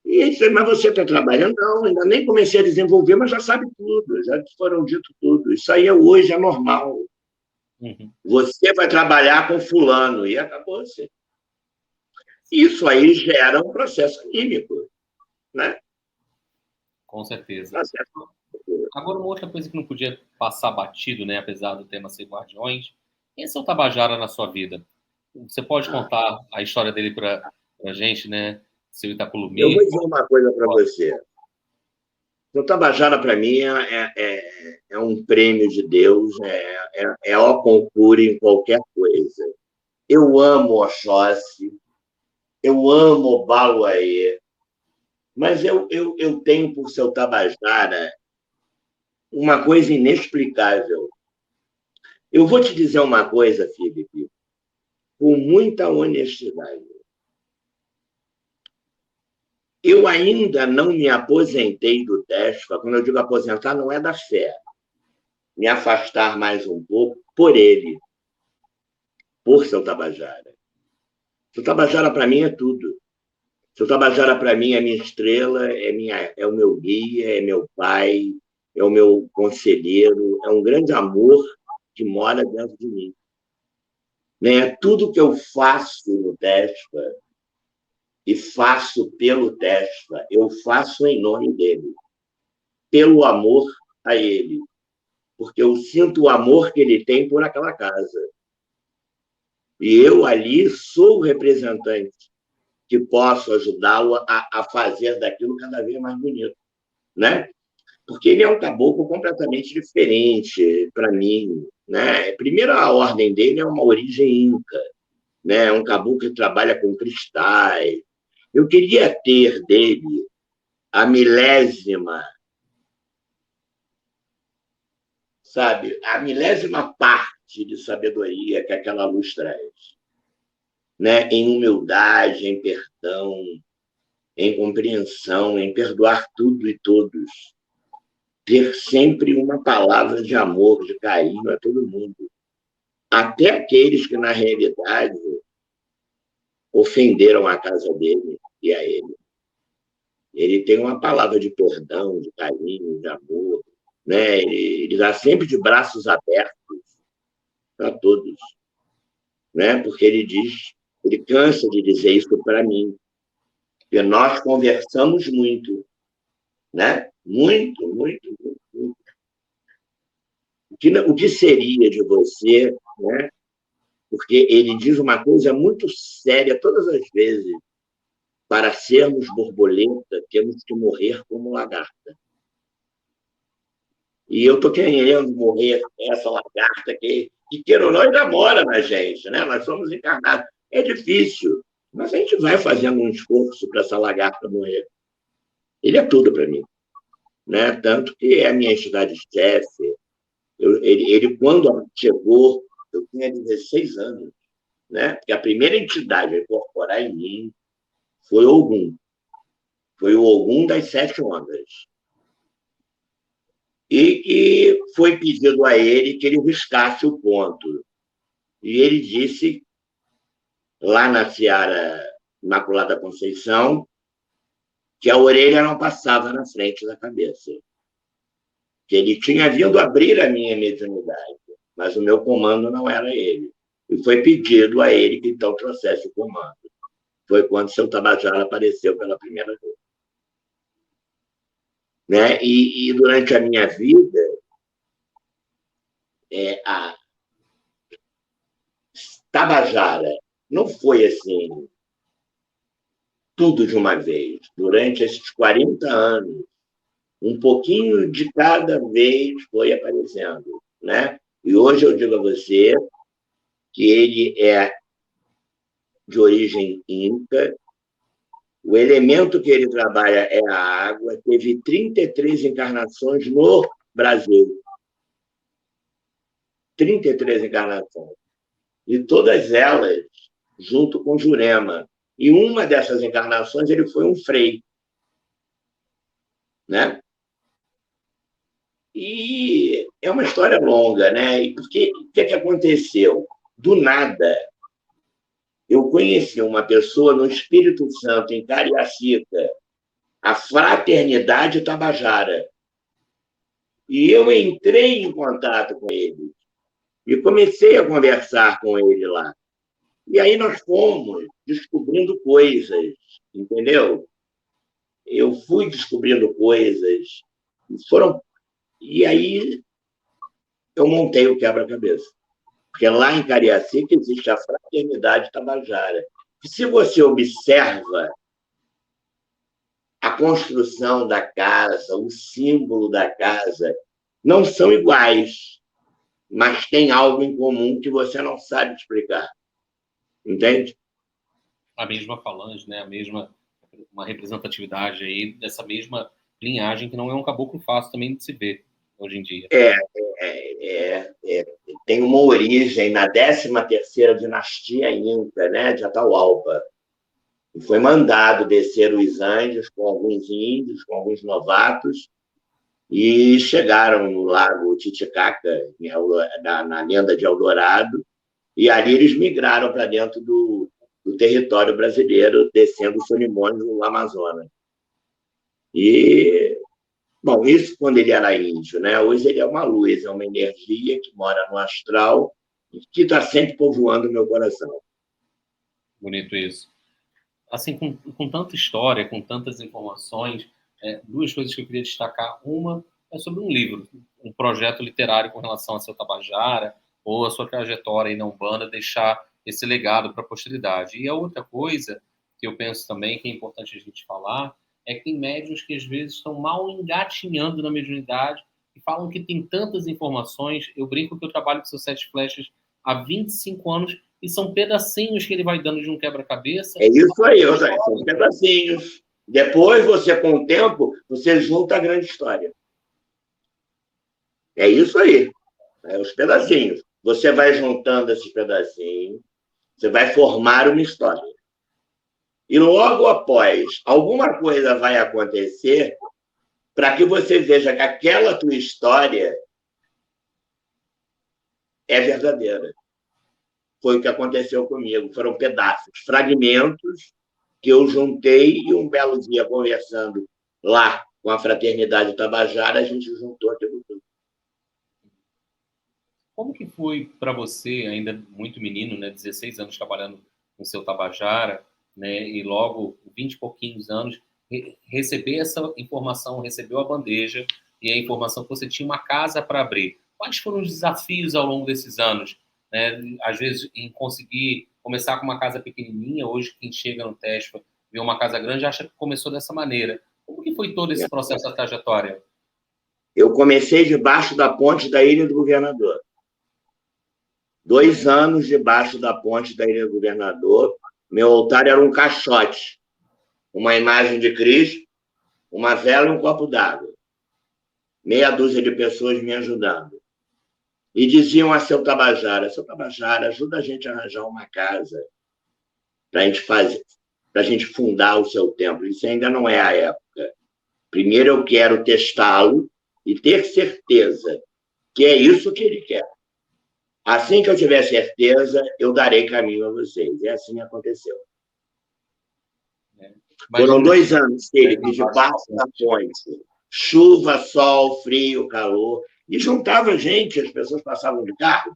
S2: E aí, mas você está trabalhando? Não, ainda nem comecei a desenvolver, mas já sabe tudo, já foram dito tudo. Isso aí hoje é normal.
S1: Uhum.
S2: Você vai trabalhar com fulano e acabou-se. Isso aí gera um processo químico, né?
S1: Com certeza.
S2: Processo.
S1: Agora, uma outra coisa que não podia passar batido, né, apesar do tema ser Guardiões, quem é seu Tabajara na sua vida? Você pode contar a história dele para a gente, né? Seu
S2: Eu vou
S1: Itapulumi?
S2: dizer uma coisa para você. O Tabajara, para mim, é um prêmio de Deus, é o concurso em qualquer coisa. Eu amo Oxóssi, eu amo Baluaê, mas eu tenho por seu Tabajara uma coisa inexplicável. Eu vou te dizer uma coisa, Felipe, com muita honestidade. Eu ainda não me aposentei do TESFA. Quando eu digo aposentar, não é da fé. Me afastar mais um pouco por ele, por seu Tabajara. Seu Tabajara, para mim, é tudo. Seu Tabajara, para mim, é minha estrela, é o meu guia, é meu pai, é o meu conselheiro, é um grande amor que mora dentro de mim. Né? Tudo que eu faço no TESFA e faço pelo TESFA, eu faço em nome dele, pelo amor a ele, porque eu sinto o amor que ele tem por aquela casa. E eu ali sou o representante que posso ajudá-lo a fazer daquilo cada vez mais bonito, né? Porque ele é um caboclo completamente diferente para mim, né? Primeiro, a ordem dele é uma origem inca, né? É um caboclo que trabalha com cristais. Eu queria ter dele a milésima, sabe? A milésima parte de sabedoria que aquela luz traz, né? Em humildade, em perdão, em compreensão, em perdoar tudo e todos. Ter sempre uma palavra de amor, de carinho a todo mundo. Até aqueles que, na realidade, ofenderam a casa dele e a ele. Ele tem uma palavra de perdão, de carinho, de amor. Né? Ele dá sempre de braços abertos para todos. Né? Porque ele cansa de dizer isso para mim. Porque nós conversamos muito. Né? Muito, muito, muito. O que seria de você, né? porque ele diz uma coisa muito séria todas as vezes. Para sermos borboleta, temos que morrer como lagarta. E eu estou querendo morrer essa lagarta que queira ou não, ainda mora na gente, né? Nós somos encarnados. É difícil, mas a gente vai fazendo um esforço para essa lagarta morrer. Ele é tudo para mim, né? Tanto que é a minha entidade-chefe. Ele, quando chegou, eu tinha 16 anos, né? Porque a primeira entidade a incorporar em mim foi Ogum. Foi o Ogum das 7 ondas. E que foi pedido a ele que ele riscasse o ponto. E ele disse, lá na Seara Imaculada Conceição, que a orelha não passava na frente da cabeça. Que ele tinha vindo abrir a minha mediunidade, mas o meu comando não era ele. E foi pedido a ele que então trouxesse o comando. Foi quando seu Tabajara apareceu pela primeira vez. Né? E durante a minha vida, a Tabajara não foi assim, tudo de uma vez. Durante esses 40 anos, um pouquinho de cada vez foi aparecendo. Né? E hoje eu digo a você que ele é de origem inca, o elemento que ele trabalha é a água, teve 33 encarnações no Brasil. 33 encarnações. E todas elas junto com Jurema. E uma dessas encarnações ele foi um frei. Né? E é uma história longa, né? E porque o que aconteceu? Do nada, eu conheci uma pessoa no Espírito Santo, em Cariacica, a Fraternidade Tabajara. E eu entrei em contato com ele e comecei a conversar com ele lá. E aí nós fomos descobrindo coisas, entendeu? Eu fui descobrindo coisas. E aí eu montei o quebra-cabeça. Porque lá em Cariacica existe a Fraternidade Tabajara. E se você observa a construção da casa, o símbolo da casa, não são iguais, mas tem algo em comum que você não sabe explicar. Entende?
S1: A mesma falange, né? Uma representatividade aí dessa mesma linhagem, que não é um caboclo fácil também de se ver hoje em dia.
S2: Tem uma origem na 13ª dinastia Inca, né, de Atahualpa. E foi mandado descer os Andes com alguns índios, com alguns novatos, e chegaram no lago Titicaca, na lenda de Eldorado, e ali eles migraram para dentro do território brasileiro, descendo o Solimões no Amazonas. E, bom, isso quando ele era índio, né? Hoje ele é uma luz, é uma energia que mora no astral e que está sempre povoando o meu coração.
S1: Bonito isso. Assim, com tanta história, com tantas informações, duas coisas que eu queria destacar. Uma é sobre um livro, um projeto literário com relação a seu Tabajara, ou a sua trajetória aí na Umbanda, deixar esse legado para a posteridade. E a outra coisa que eu penso também que é importante a gente falar é que tem médiuns que às vezes estão mal engatinhando na mediunidade e falam que tem tantas informações. Eu brinco que eu trabalho com seus 7 flechas há 25 anos e são pedacinhos que ele vai dando de um quebra-cabeça.
S2: É isso aí, são pedacinhos. Depois, você, com o tempo, você junta a grande história. É isso aí. Os pedacinhos. Você vai juntando esses pedacinhos, você vai formar uma história. E logo após, alguma coisa vai acontecer para que você veja que aquela tua história é verdadeira. Foi o que aconteceu comigo. Foram pedaços, fragmentos que eu juntei e um belo dia, conversando lá com a Fraternidade Tabajara, a gente juntou aquilo tudo.
S1: Como que foi para você, ainda muito menino, né, 16 anos trabalhando com seu Tabajara, né, e logo 20 e pouquinhos anos, receber essa informação, recebeu a bandeja e a informação que você tinha uma casa para abrir? Quais foram os desafios ao longo desses anos, né? Às vezes, em conseguir começar com uma casa pequenininha, hoje quem chega no Tesfa vê uma casa grande acha que começou dessa maneira. Como que foi todo esse processo da trajetória?
S2: Eu comecei debaixo da ponte da Ilha do Governador. 2 anos debaixo da ponte da Ilha do Governador. Meu altar era um caixote, uma imagem de Cristo, uma vela e um copo d'água. Meia dúzia de pessoas me ajudando. E diziam a seu Tabajara, ajuda a gente a arranjar uma casa para a gente fazer, para a gente fundar o seu templo. Isso ainda não é a época. Primeiro eu quero testá-lo e ter certeza que é isso que ele quer. Assim que eu tiver certeza, eu darei caminho a vocês. E assim aconteceu. Foram 2 anos dele, debaixo da ponte. Chuva, sol, frio, calor. E juntava gente, as pessoas passavam de carro,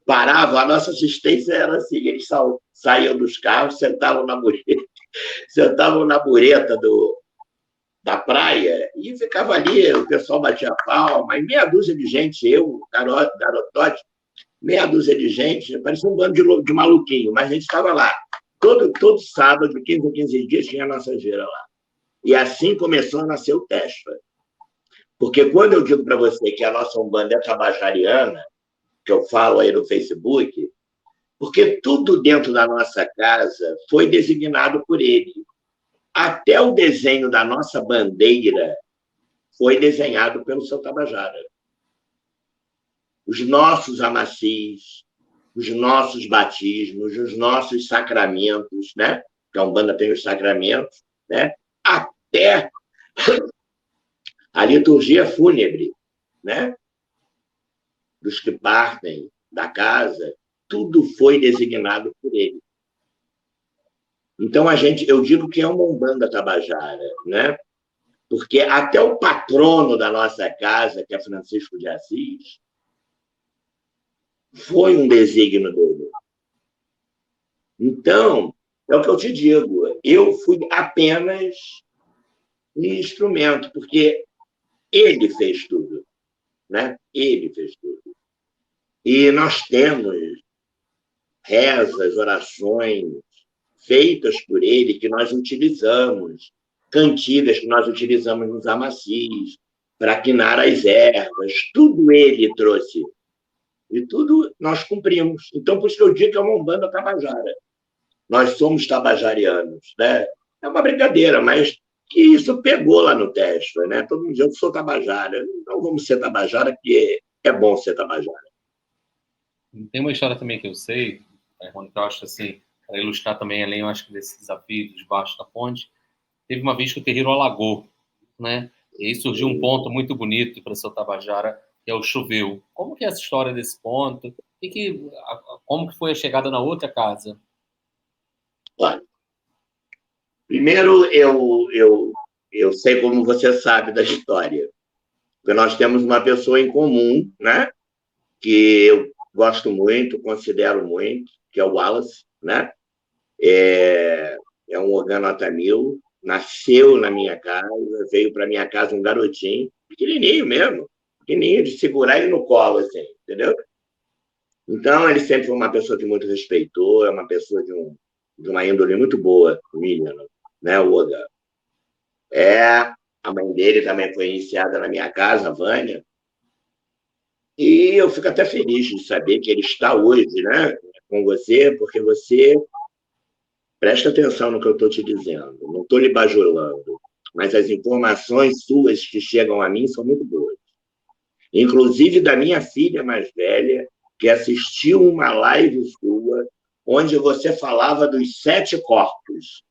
S2: paravam, a nossa assistência era assim, eles saíam dos carros, sentavam na mureta da praia e ficava ali, o pessoal batia palma, e meia dúzia de gente, eu, garotote, meia dúzia de gente, parecia um bando de maluquinho, mas a gente estava lá. Todo sábado, de 15 em 15 dias, tinha a nossa gira lá. E assim começou a nascer o Tesfa. Porque quando eu digo para você que a nossa Umbanda é tabajariana, que eu falo aí no Facebook, porque tudo dentro da nossa casa foi designado por ele. Até o desenho da nossa bandeira foi desenhado pelo seu Tabajara. Os nossos amacis, os nossos batismos, os nossos sacramentos, né? Que a Umbanda tem os sacramentos, né? Até a liturgia fúnebre, né? Dos que partem da casa, tudo foi designado por ele. Então, eu digo que é uma Umbanda Tabajara, né? Porque até o patrono da nossa casa, que é Francisco de Assis, foi um desígnio dele. Então, é o que eu te digo, eu fui apenas um instrumento, porque ele fez tudo, né? Ele fez tudo. E nós temos rezas, orações feitas por ele que nós utilizamos, cantigas que nós utilizamos nos amacis, para quinar as ervas, tudo ele trouxe. E tudo nós cumprimos. Então, por isso que eu digo que é uma Umbanda Tabajara. Nós somos tabajarianos, né? É uma brincadeira, mas que isso pegou lá no teste, né? Todo mundo diz, eu sou tabajara. Então, vamos ser tabajara, que é bom ser tabajara.
S1: Tem uma história também que eu sei, Rony, que eu acho assim, para ilustrar também, além, eu acho que desse desafio debaixo da ponte, teve uma vez que o terreiro alagou, né? E aí surgiu um ponto muito bonito para o seu Tabajara, que é o choveu. Como que é essa história desse ponto? Como que foi a chegada na outra casa?
S2: Olha, primeiro, eu sei como você sabe da história, porque nós temos uma pessoa em comum, né? Que eu gosto muito, considero muito, que é o Wallace, né? É um organotamil, nasceu na minha casa, veio para minha casa um garotinho, pequenininho mesmo, pequenininho, de segurar ele no colo, assim, entendeu? Então, ele sempre foi uma pessoa que muito respeitou, é uma pessoa de uma índole muito boa, o William, né, o Oda. A mãe dele também foi iniciada na minha casa, a Vânia, e eu fico até feliz de saber que ele está hoje, né, com você, porque você presta atenção no que eu estou te dizendo, não estou lhe bajulando, mas as informações suas que chegam a mim são muito boas. Inclusive da minha filha mais velha, que assistiu uma live sua, onde você falava dos 7 corpos.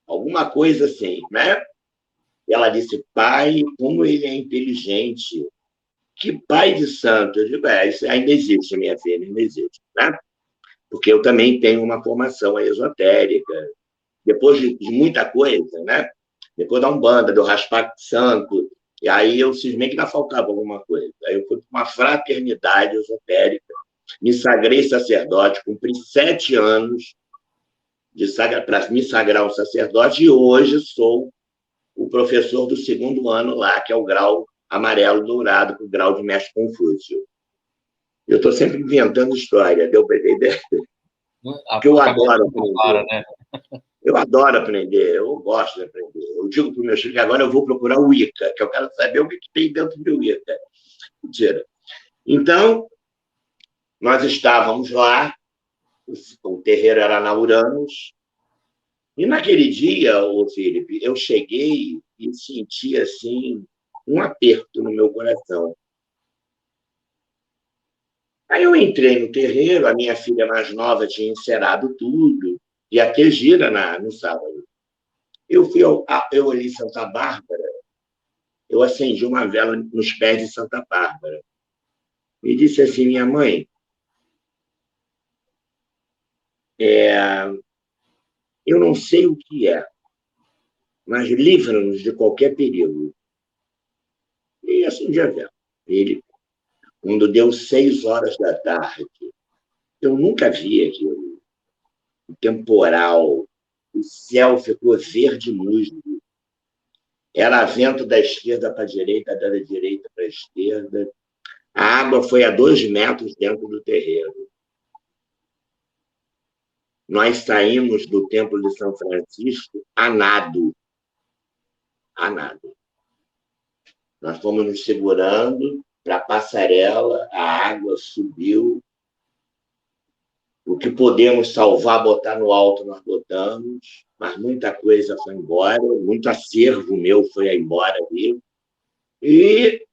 S2: Alguma coisa assim, né? E ela disse, pai, como ele é inteligente. Que pai de santo. Eu digo, isso ainda existe, minha filha, ainda existe, né? Porque eu também tenho uma formação esotérica, depois de muita coisa, né? Depois da Umbanda, do Raspar Santo, e aí eu cismei que ainda faltava alguma coisa. Aí eu fui para uma fraternidade esotérica, me sagrei sacerdote, cumpri 7 anos para me sagrar um sacerdote, e hoje sou o professor do 2º ano lá, que é o grau amarelo dourado, com o grau de mestre Confúcio. Eu estou sempre inventando história, deu para entender? Porque eu
S1: A cabeça
S2: adoro
S1: não para,
S2: aprender.
S1: né?
S2: Eu adoro aprender, eu gosto de aprender. Eu digo para o meu filho que agora eu vou procurar o Wicca, que eu quero saber o que tem dentro do Wicca. Mentira. Então, nós estávamos lá, o terreiro era na Uranus, e naquele dia, ô Felipe, eu cheguei e senti assim um aperto no meu coração. Aí eu entrei no terreiro, a minha filha mais nova tinha encerado tudo, e a ter gira no sábado. Eu olhei Santa Bárbara, eu acendi uma vela nos pés de Santa Bárbara e disse assim: minha mãe, eu não sei o que é, mas livra-nos de qualquer perigo. E acendi a vela. Ele, quando deu 6 horas da tarde, eu nunca vi aquilo, o temporal, o céu ficou verde musgo. Era vento da esquerda para a direita, da direita para a esquerda. A água foi a 2 metros dentro do terreiro. Nós saímos do Templo de São Francisco a nado. A nado. Nós fomos nos segurando para a passarela, a água subiu. O que podemos salvar, botar no alto, nós botamos, mas muita coisa foi embora, muito acervo meu foi embora ali. E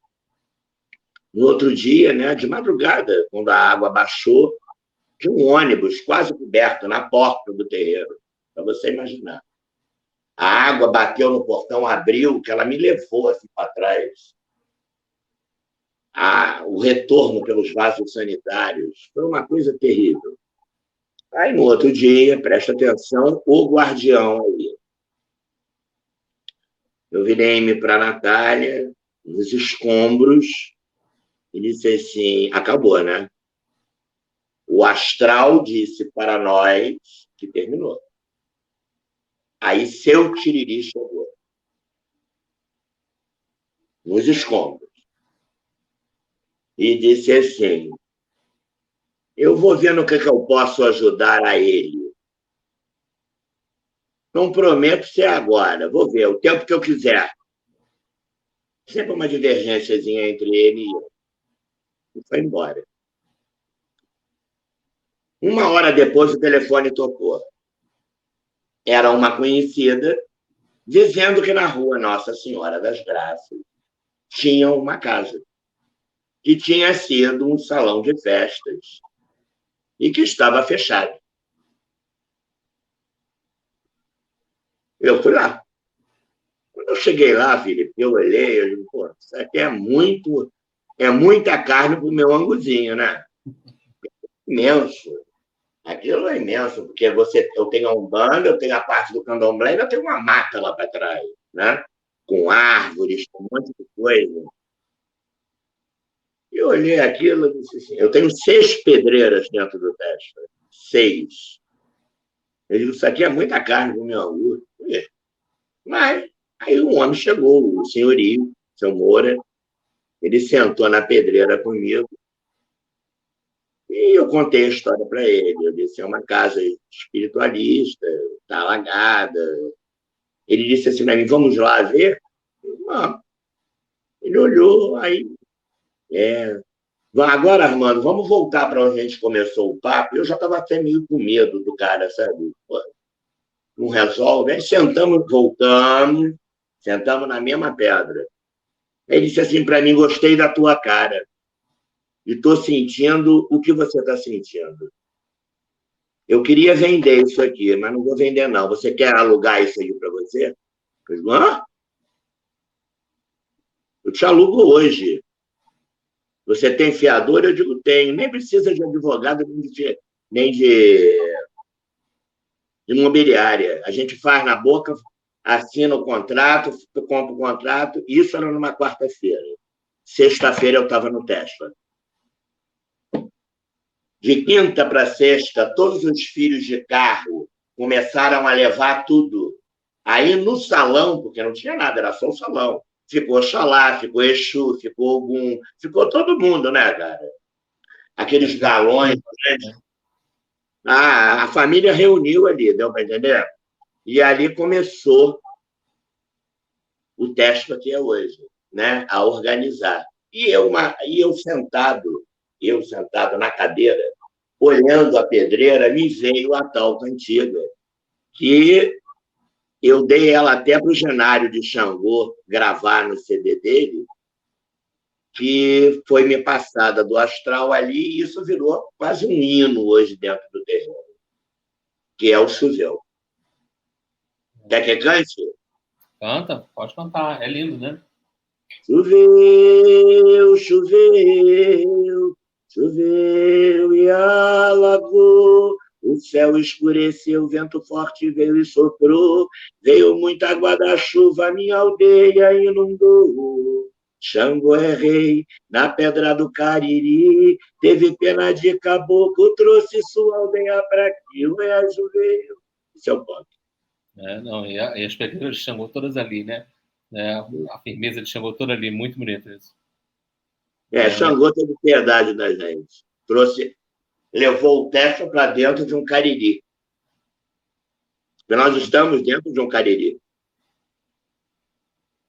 S2: no outro dia, né, de madrugada, quando a água baixou, tinha um ônibus quase coberto na porta do terreiro, para você imaginar. A água bateu no portão, abriu, que ela me levou assim para trás. O retorno pelos vasos sanitários foi uma coisa terrível. Aí, no outro dia, presta atenção, o guardião aí. Eu virei-me para a Natália, nos escombros, e disse assim: acabou, né? O astral disse para nós que terminou. Aí seu Tiriri chegou, nos escombros, e disse assim: eu vou ver no que eu posso ajudar a ele. Não prometo ser agora, vou ver, o tempo que eu quiser. Sempre uma divergênciazinha entre ele e eu. E foi embora. 1 hora depois, o telefone tocou. Era uma conhecida dizendo que na rua Nossa Senhora das Graças tinha uma casa que tinha sido um salão de festas e que estava fechado. Eu fui lá. Quando eu cheguei lá, Felipe, eu olhei, eu digo, pô, isso aqui é muita carne para o meu anguzinho, né? Imenso. Aquilo é imenso, porque eu tenho a Umbanda, eu tenho a parte do Candomblé, e ainda tenho uma mata lá para trás, né? Com árvores, com um monte de coisa. E eu olhei aquilo e disse assim, eu tenho 6 pedreiras dentro do teste. 6. Eu digo, isso aqui é muita carne para o meu angu. Mas aí um homem chegou, o senhorio, o seu Moura, ele sentou na pedreira comigo e eu contei a história para ele. Eu disse, é uma casa espiritualista, está alagada. Ele disse assim para mim, vamos lá ver? Não. Ele olhou, aí... Agora, Armando, vamos voltar para onde a gente começou o papo. Eu já estava até meio com medo do cara, sabe? Pô, não resolve. Aí sentamos na mesma pedra. Ele disse assim para mim, gostei da tua cara. E estou sentindo o que você está sentindo. Eu queria vender isso aqui, mas não vou vender, não. Você quer alugar isso aí para você? Eu digo, hã? Eu te alugo hoje. Você tem fiador? Eu digo, tenho. Nem precisa de advogado, nem de imobiliária. A gente faz na boca, assina o contrato, compra o contrato. Isso era numa quarta-feira. Sexta-feira eu estava no Tesla. De quinta para sexta, todos os filhos de carro começaram a levar tudo. Aí no salão, porque não tinha nada, era só o salão, ficou Oxalá, ficou Exu, ficou Ogum, ficou todo mundo, né, cara? aqueles galões, né? A família reuniu ali, deu para entender? E ali começou o teste que é hoje, né? A organizar. Eu sentado na cadeira, olhando a pedreira, me veio a tal cantiga, que eu dei ela até para o Genário de Xangô gravar no CD dele, que foi me passada do astral ali, e isso virou quase um hino hoje dentro do terreno, que é o Choveu. Quer que cante?
S1: Canta, pode cantar, é lindo, né?
S2: Choveu, choveu, choveu e alagou. O céu escureceu, o vento forte veio e soprou. Veio muita água da chuva, a minha aldeia inundou. Xangô é rei, na pedra do Cariri. Teve pena de caboclo, trouxe sua aldeia para aqui. O choveu. Esse é o ponto.
S1: Não, e as pedreiras de Xangô todas ali, né? A firmeza de Xangô toda ali, muito bonito isso.
S2: Xangô teve piedade da gente. Levou o teto para dentro de um cariri. Porque nós estamos dentro de um cariri.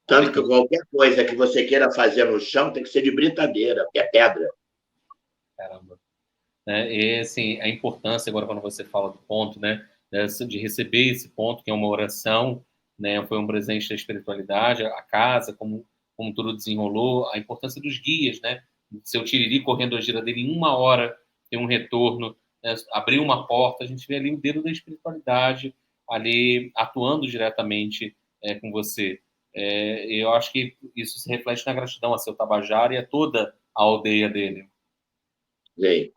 S2: Tanto que qualquer coisa que você queira fazer no chão tem que ser de britadeira, porque é pedra.
S1: Caramba. E, assim, a importância, agora, quando você fala do ponto, né? De receber esse ponto, que é uma oração, né? Foi um presente da espiritualidade, a casa, como tudo desenrolou, a importância dos guias, né? Seu Tiriri correndo a gira dele em 1 hora, tem um retorno, né? Abrir uma porta, a gente vê ali o dedo da espiritualidade ali atuando diretamente com você. Eu acho que isso se reflete na gratidão a seu Tabajara e a toda a aldeia dele.
S2: Sim.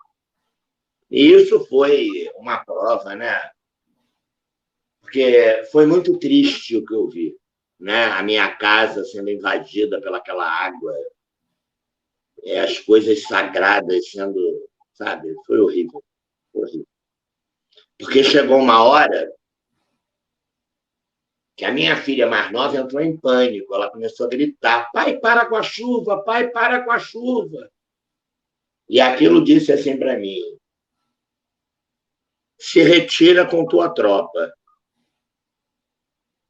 S2: E isso foi uma prova, né? Porque foi muito triste o que eu vi, né? A minha casa sendo invadida pelaquela água, as coisas sagradas sendo, sabe? Foi horrível, horrível. Porque chegou uma hora que a minha filha mais nova entrou em pânico. Ela começou a gritar: pai, para com a chuva, pai, para com a chuva. E aquilo disse assim para mim: se retira com tua tropa.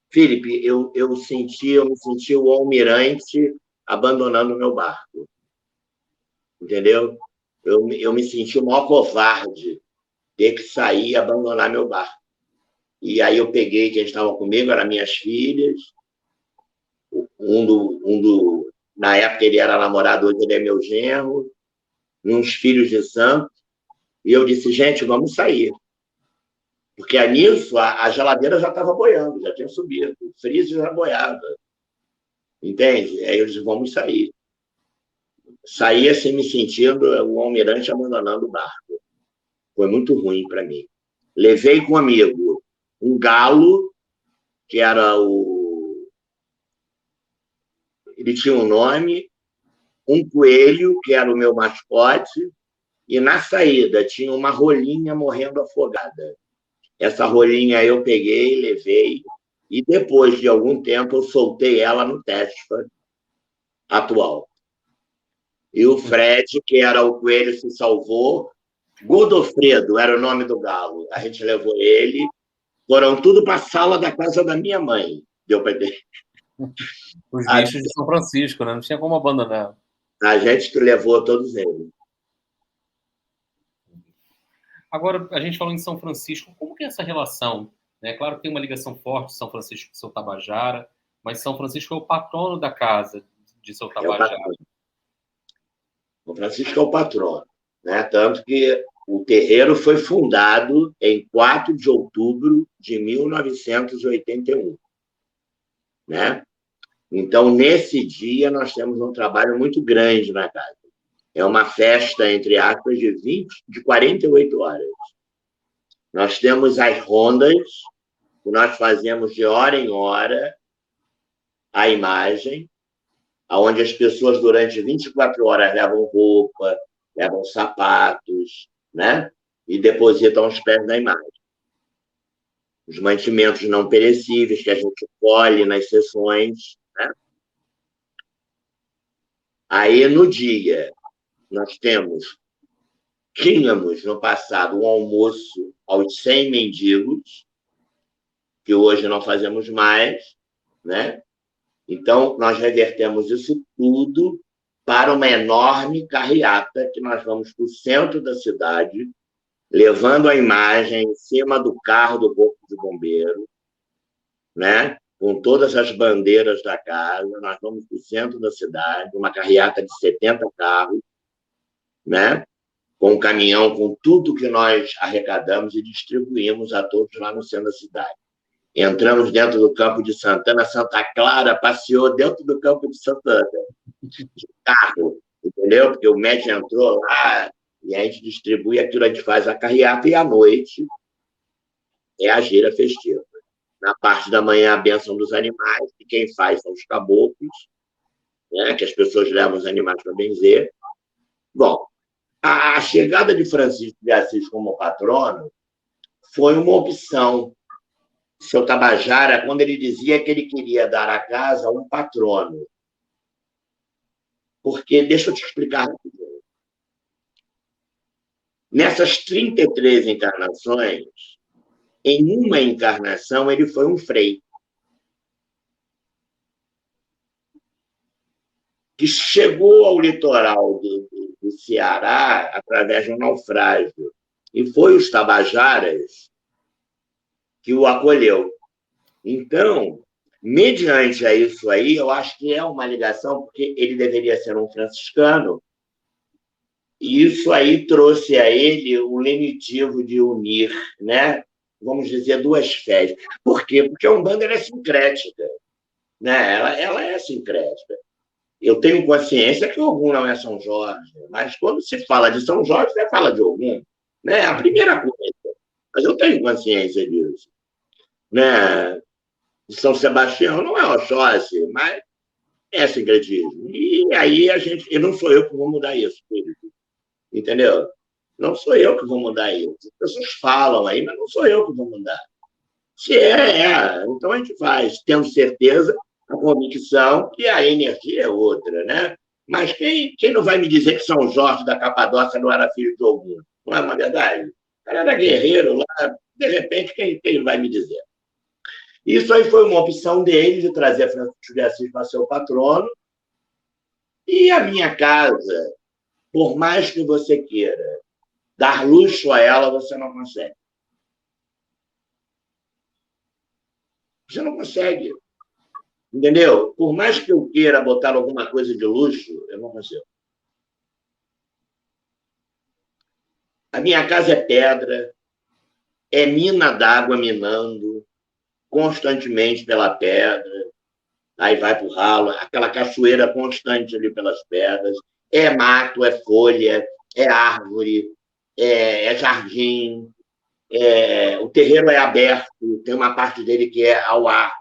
S2: Felipe, eu me senti o almirante abandonando o meu barco. Entendeu? Eu me senti o maior covarde ter que sair e abandonar meu barco. E aí eu peguei quem estava comigo, eram minhas filhas. Na época ele era namorado, hoje ele é meu genro, uns filhos de santo. E eu disse, gente, vamos sair. Porque nisso a geladeira já estava boiando, já tinha subido, o freezer já boiava. Entende? Aí eu disse, vamos sair. Saí assim, me sentindo o almirante abandonando o barco. Foi muito ruim para mim. Levei com um amigo um galo, que era o... Ele tinha um nome, um coelho, que era o meu mascote, e na saída tinha uma rolinha morrendo afogada. Essa rolinha eu peguei, levei, e depois de algum tempo eu soltei ela no Tesfa atual. E o Fred, que era o coelho, se salvou. Godofredo era o nome do galo. A gente levou ele. Foram tudo para a sala da casa da minha mãe. Deu para entender?
S1: Os bichos de São Francisco, né? Não tinha como abandonar.
S2: A gente que levou todos eles.
S1: Agora, a gente falou em São Francisco. Como que é essa relação? Claro que tem uma ligação forte de São Francisco com seu Tabajara, mas São Francisco é o patrono da casa de seu Tabajara.
S2: São Francisco é o patrono, né? Tanto que o terreiro foi fundado em 4 de outubro de 1981. Né? Então, nesse dia, nós temos um trabalho muito grande na casa. É uma festa, entre aspas, de 48 horas. Nós temos as rondas, que nós fazemos de hora em hora a imagem, onde as pessoas, durante 24 horas, levam roupa, levam sapatos, né? E depositam os pés da imagem. Os mantimentos não perecíveis que a gente colhe nas sessões, né? Aí, no dia, nós temos tínhamos, no passado, um almoço aos 100 mendigos, que hoje não fazemos mais, né? Então, nós revertemos isso tudo para uma enorme carreata que nós vamos para o centro da cidade, levando a imagem em cima do carro do Corpo de Bombeiro, né? Com todas as bandeiras da casa. Nós vamos para o centro da cidade, uma carreata de 70 carros, né? Com um caminhão, com tudo que nós arrecadamos e distribuímos a todos lá no centro da cidade. Entramos dentro do Campo de Santana, Santa Clara passeou dentro do Campo de Santana, de carro, entendeu? Porque o MEC entrou lá e a gente distribui aquilo, a gente faz a carreata e à noite é a gira festiva. Na parte da manhã, a bênção dos animais, e quem faz são os caboclos, né, que as pessoas levam os animais para benzer. Bom, a chegada de Francisco de Assis como patrono foi uma opção. Seu Tabajara, quando ele dizia que ele queria dar à casa um patrono. Porque, deixa eu te explicar rapidinho. Nessas 33 encarnações, em uma encarnação, ele foi um frei, que chegou ao litoral do Ceará através de um naufrágio. E foi os Tabajaras que o acolheu. Então, mediante a isso aí, eu acho que é uma ligação, porque ele deveria ser um franciscano, e isso aí trouxe a ele o lenitivo de unir, né? Vamos dizer, duas fés. Por quê? Porque a Umbanda é sincrética, né? Ela é sincrética. Eu tenho consciência que Ogum não é São Jorge, mas quando se fala de São Jorge, você fala de Ogum, né? A primeira coisa. Mas eu tenho consciência disso, né? De São Sebastião não é Oxóssi, mas é sincretismo. E aí a gente, e não sou eu que vou mudar isso, entendeu? Não sou eu que vou mudar isso. As pessoas falam aí, mas não sou eu que vou mudar. Se é. Então a gente faz, tendo certeza, a convicção que a energia é outra, né? Mas quem não vai me dizer que São Jorge da Capadócia não era filho de algum? Não é uma verdade? O cara era guerreiro lá, de repente, quem vai me dizer? Isso aí foi uma opção dele, de trazer Francisco de Assis para ser o patrono. E a minha casa, por mais que você queira dar luxo a ela, você não consegue. Você não consegue. Entendeu? Por mais que eu queira botar alguma coisa de luxo, eu não consigo. A minha casa é pedra, é mina d'água minando constantemente pela pedra, aí vai para o ralo, aquela cachoeira constante ali pelas pedras, é mato, é folha, é árvore, é jardim, o terreiro é aberto, tem uma parte dele que é ao ar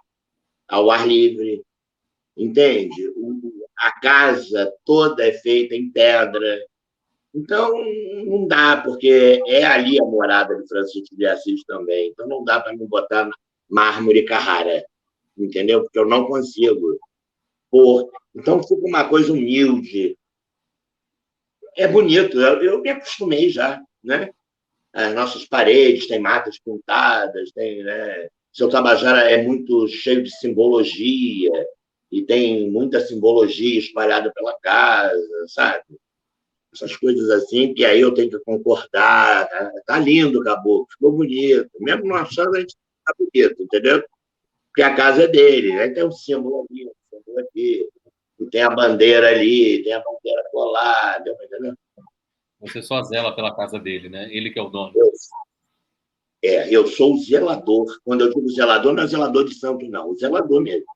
S2: livre, entende? A casa toda é feita em pedra. Então, não dá, porque é ali a morada de Francisco de Assis também. Então, não dá para me botar mármore Carrara, entendeu? Porque eu não consigo. Então, fica uma coisa humilde. É bonito, eu me acostumei já, né? As nossas paredes têm matas pintadas, tem, né? Seu Tabajara é muito cheio de simbologia, e tem muita simbologia espalhada pela casa, sabe? Essas coisas assim, que aí eu tenho que concordar. Tá lindo o caboclo, ficou bonito. Mesmo não achando, a gente tá bonito, entendeu? Porque a casa é dele, aí tem um símbolo ali, um símbolo aqui, e tem a bandeira ali, tem a bandeira colada, entendeu?
S1: Você só zela pela casa dele, né? Ele que é o dono.
S2: Eu sou o zelador. Quando eu digo zelador, não é zelador de santo, não. O zelador mesmo.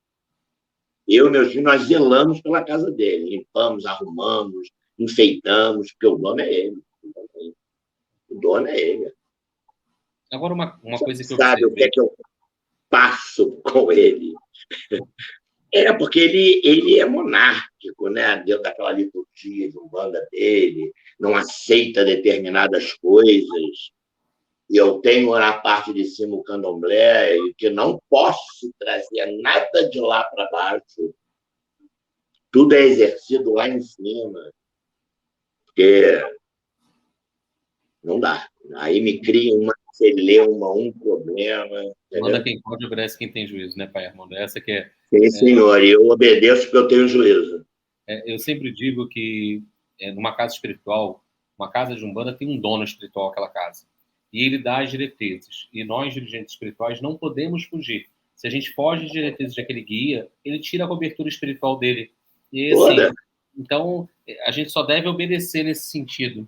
S2: Eu e meus filhos, nós zelamos pela casa dele. Limpamos, arrumamos, enfeitamos, porque o dono é ele. O dono é ele.
S1: Agora, uma coisa que eu
S2: Sabe o que é
S1: observei.
S2: que eu passo com ele? Porque ele é monárquico, né? Dentro daquela liturgia de umbanda dele, não aceita determinadas coisas. E eu tenho na parte de cima o candomblé, e que não posso trazer nada de lá para baixo. Tudo é exercido lá em cima. Porque Não dá. Aí me cria uma celeuma, um problema,
S1: Manda
S2: entendeu?
S1: quem pode, obedece quem tem juízo, né, Pai Armando? Essa que
S2: Sim, senhor, e eu obedeço porque eu tenho juízo.
S1: eu sempre digo que numa casa espiritual, uma casa de Umbanda tem um dono espiritual, aquela casa. E ele dá as diretrizes. E nós, dirigentes espirituais, não podemos fugir. Se a gente foge das diretrizes daquele guia, ele tira a cobertura espiritual dele. E assim,
S2: Toda.
S1: então, a gente só deve obedecer nesse sentido.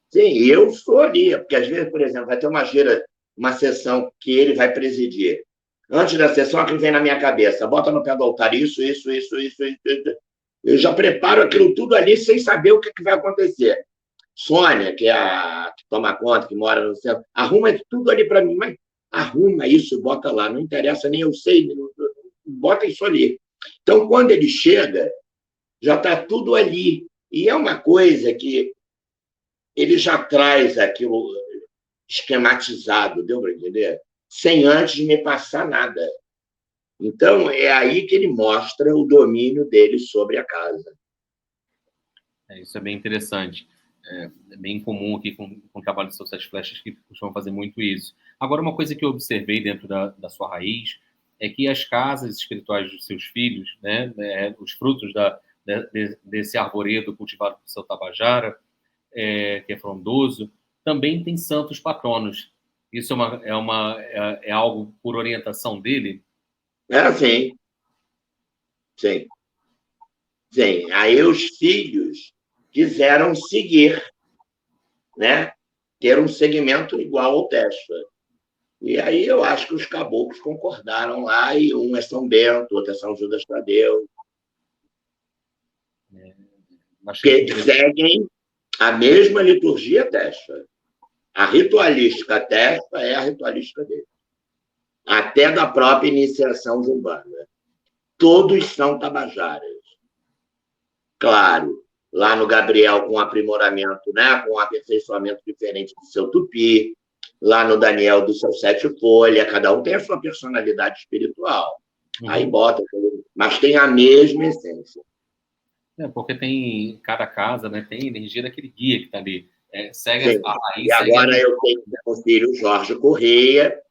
S2: Sim, e eu sou ali, porque às vezes, por exemplo, vai ter uma gira, uma sessão que ele vai presidir. Antes da sessão, aquilo vem na minha cabeça. Bota no pé do altar isso. Eu já preparo aquilo tudo ali sem saber o que vai acontecer. Sônia, que é a que toma conta, que mora no centro, arruma tudo ali para mim, mas arruma isso, bota lá, não interessa nem eu sei, bota isso ali. Então, quando ele chega, já está tudo ali. E é uma coisa que ele já traz aquilo esquematizado, deu para entender? Sem antes me passar nada. Então, é aí que ele mostra o domínio dele sobre a casa.
S1: Isso é bem interessante. É bem comum aqui com o trabalho de seus sete flechas que costumam fazer muito isso. Agora, uma coisa que eu observei dentro da sua raiz é que as casas espirituais dos seus filhos, né, os frutos desse arvoredo cultivado por seu Tabajara, que é frondoso, também tem santos patronos. Isso é algo por orientação dele?
S2: É assim, sim, sim. Aí os filhos quiseram seguir, né? Ter um segmento igual ao Tesla. E aí eu acho que os caboclos concordaram lá, e um é São Bento, outro é São Judas Tadeu,
S1: Achei isso
S2: que
S1: interessante.
S2: seguem a mesma liturgia Tesla. A ritualística Tesla é a ritualística dele. Até da própria iniciação de Umbanda. Todos são tabajaras. Claro, lá no Gabriel com aprimoramento, né? Com aperfeiçoamento diferente do seu tupi, lá no Daniel do seu sete folha, cada um tem a sua personalidade espiritual. Aí
S1: Uhum.
S2: bota, mas tem a mesma essência.
S1: Porque tem cada casa, né, tem energia daquele guia que está ali.
S2: Sim.
S1: A
S2: E
S1: raiz segue a
S2: agora
S1: energia.
S2: eu tenho um filho, Jorge Correia,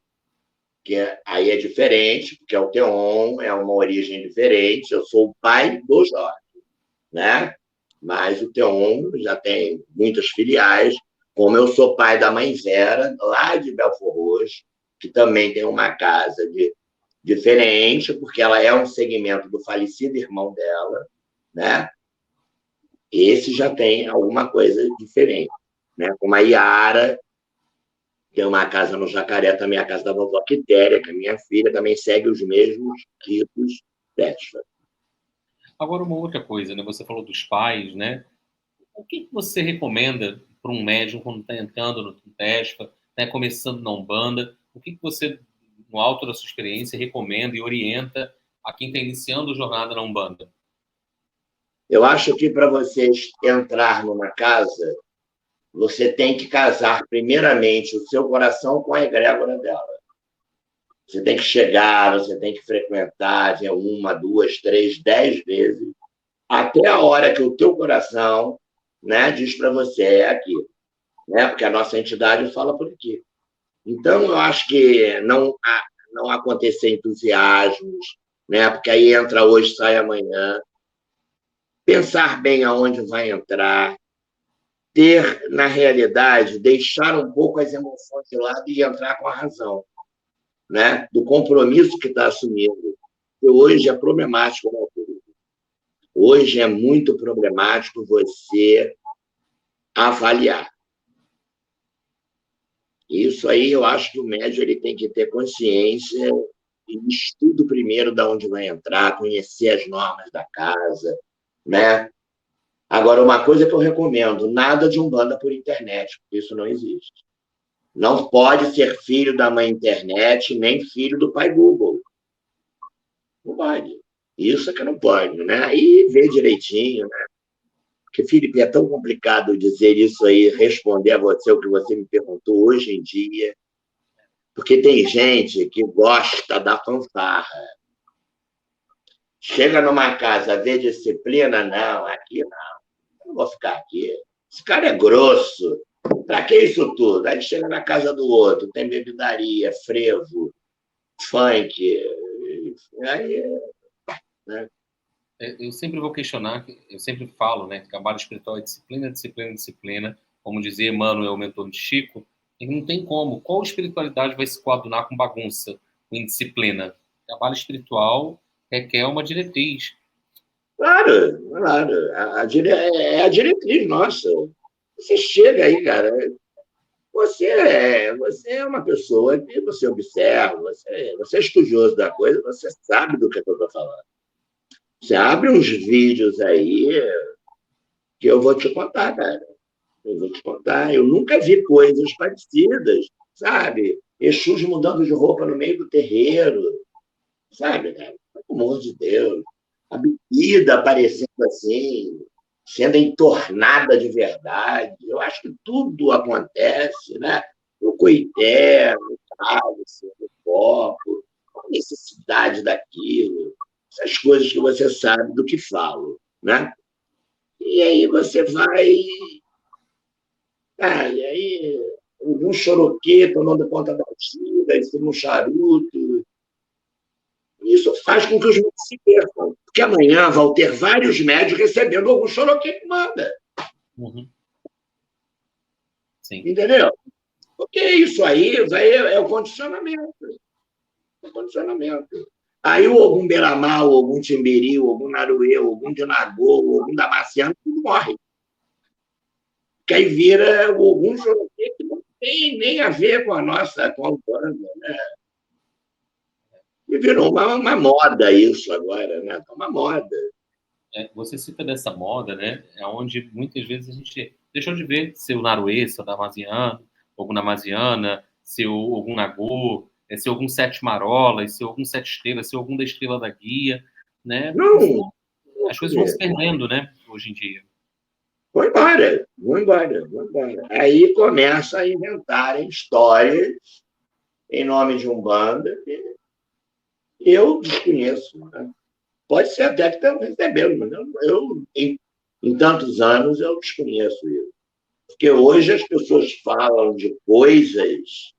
S2: aí é diferente, porque é o Teon, é uma origem diferente. Eu sou o pai do Jorge, né? Mas o Teon já tem muitas filiais, como eu sou pai da mãe Vera, lá de Belfort Roxo, que também tem uma casa diferente, porque ela é um segmento do falecido irmão dela, né? Esse já tem alguma coisa diferente, né? Como a Iara, tem uma casa no Jacaré, também a casa da vovó Quitéria, que é minha filha, também segue os mesmos ritos desta.
S1: Agora, uma outra coisa, né? Você falou dos pais, né? O que você recomenda para um médium quando está entrando no TESPA, né, começando na Umbanda? O que você, no alto da sua experiência, recomenda e orienta a quem está iniciando a jornada na Umbanda?
S2: Eu acho que para você entrar numa casa, você tem que casar primeiramente o seu coração com a egrégora dela. Você tem que chegar, você tem que frequentar uma, duas, três, 10 vezes, até a hora que o teu coração, né, diz para você, é aqui. Né? Porque a nossa entidade fala por aqui. Então, eu acho que não acontecer entusiasmos, né? Porque aí entra hoje, sai amanhã. Pensar bem aonde vai entrar, ter, na realidade, deixar um pouco as emoções de lado e entrar com a razão, né? Do compromisso que está assumindo. E hoje é problemático, né? Hoje é muito problemático você avaliar. Isso aí eu acho que o médium ele tem que ter consciência e estudo primeiro de onde vai entrar, conhecer as normas da casa, né? Agora, uma coisa que eu recomendo, nada de Umbanda por internet, porque isso não existe. Não pode ser filho da mãe internet, nem filho do pai Google. Não pode. Isso é que não pode, né? E ver direitinho, né? Porque, Felipe, é tão complicado dizer isso aí, responder a você o que você me perguntou hoje em dia, porque tem gente que gosta da fanfarra. Chega numa casa, vê disciplina, não, aqui não, eu não vou ficar aqui. Esse cara é grosso, Para que isso tudo? Aí chega na casa do outro, tem bebidaria, frevo, funk. Aí, né?
S1: Eu sempre vou questionar, eu sempre falo, né, que trabalho espiritual é disciplina, disciplina, disciplina. Como dizia Emmanuel, o mentor de Chico, e não tem como. Qual espiritualidade vai se coadunar com bagunça, com indisciplina? Trabalho espiritual requer uma diretriz.
S2: Claro, claro. É a diretriz nossa. Você chega aí, cara. Você é uma pessoa que você observa, você é estudioso da coisa, você sabe do que eu estou falando. Você abre uns vídeos aí que eu vou te contar, cara. Eu vou te contar. Eu nunca vi coisas parecidas, sabe? Exus mudando de roupa no meio do terreiro, sabe, cara? Pelo amor de Deus. A bebida aparecendo assim, sendo entornada de verdade. Eu acho que tudo acontece, né? No coité, no cálice, no copo, a necessidade daquilo. Essas coisas que você sabe do que falo, né? E aí você vai. Ah, e aí, algum choroquê tomando conta da tira, um charuto. Isso faz com que os médicos se percam. Porque amanhã vão ter vários médicos recebendo algum choroquê que manda.
S1: Uhum. Sim.
S2: Entendeu? Porque isso aí é o condicionamento. É o condicionamento. Aí o Ogum Beramar, o Ogum Timbiri, o Ogum Naruê, o Ogum de Nagô, o Ogum Damasceno, tudo morre. Que aí vira o Ogum Choroquê, que não tem nem a ver com a nossa Umbanda, né? E virou uma moda isso agora, né? Tá uma moda.
S1: Você cita dessa moda, né? É onde muitas vezes a gente deixou de ver seu Naruê, seu Damaziano, algum Namaziana, seu algum Nagô, seu algum Sete Marolas, seu algum Sete Estrelas, seu algum da Estrela da Guia, né?
S2: Não,
S1: As coisas vão se perdendo, né? Hoje em dia.
S2: vou embora, vou embora, vou embora. Aí começa a inventarem histórias em nome de Umbanda que eu desconheço. Né? Pode ser até que estão recebendo, mas em tantos anos, eu desconheço isso. Porque hoje as pessoas falam de coisas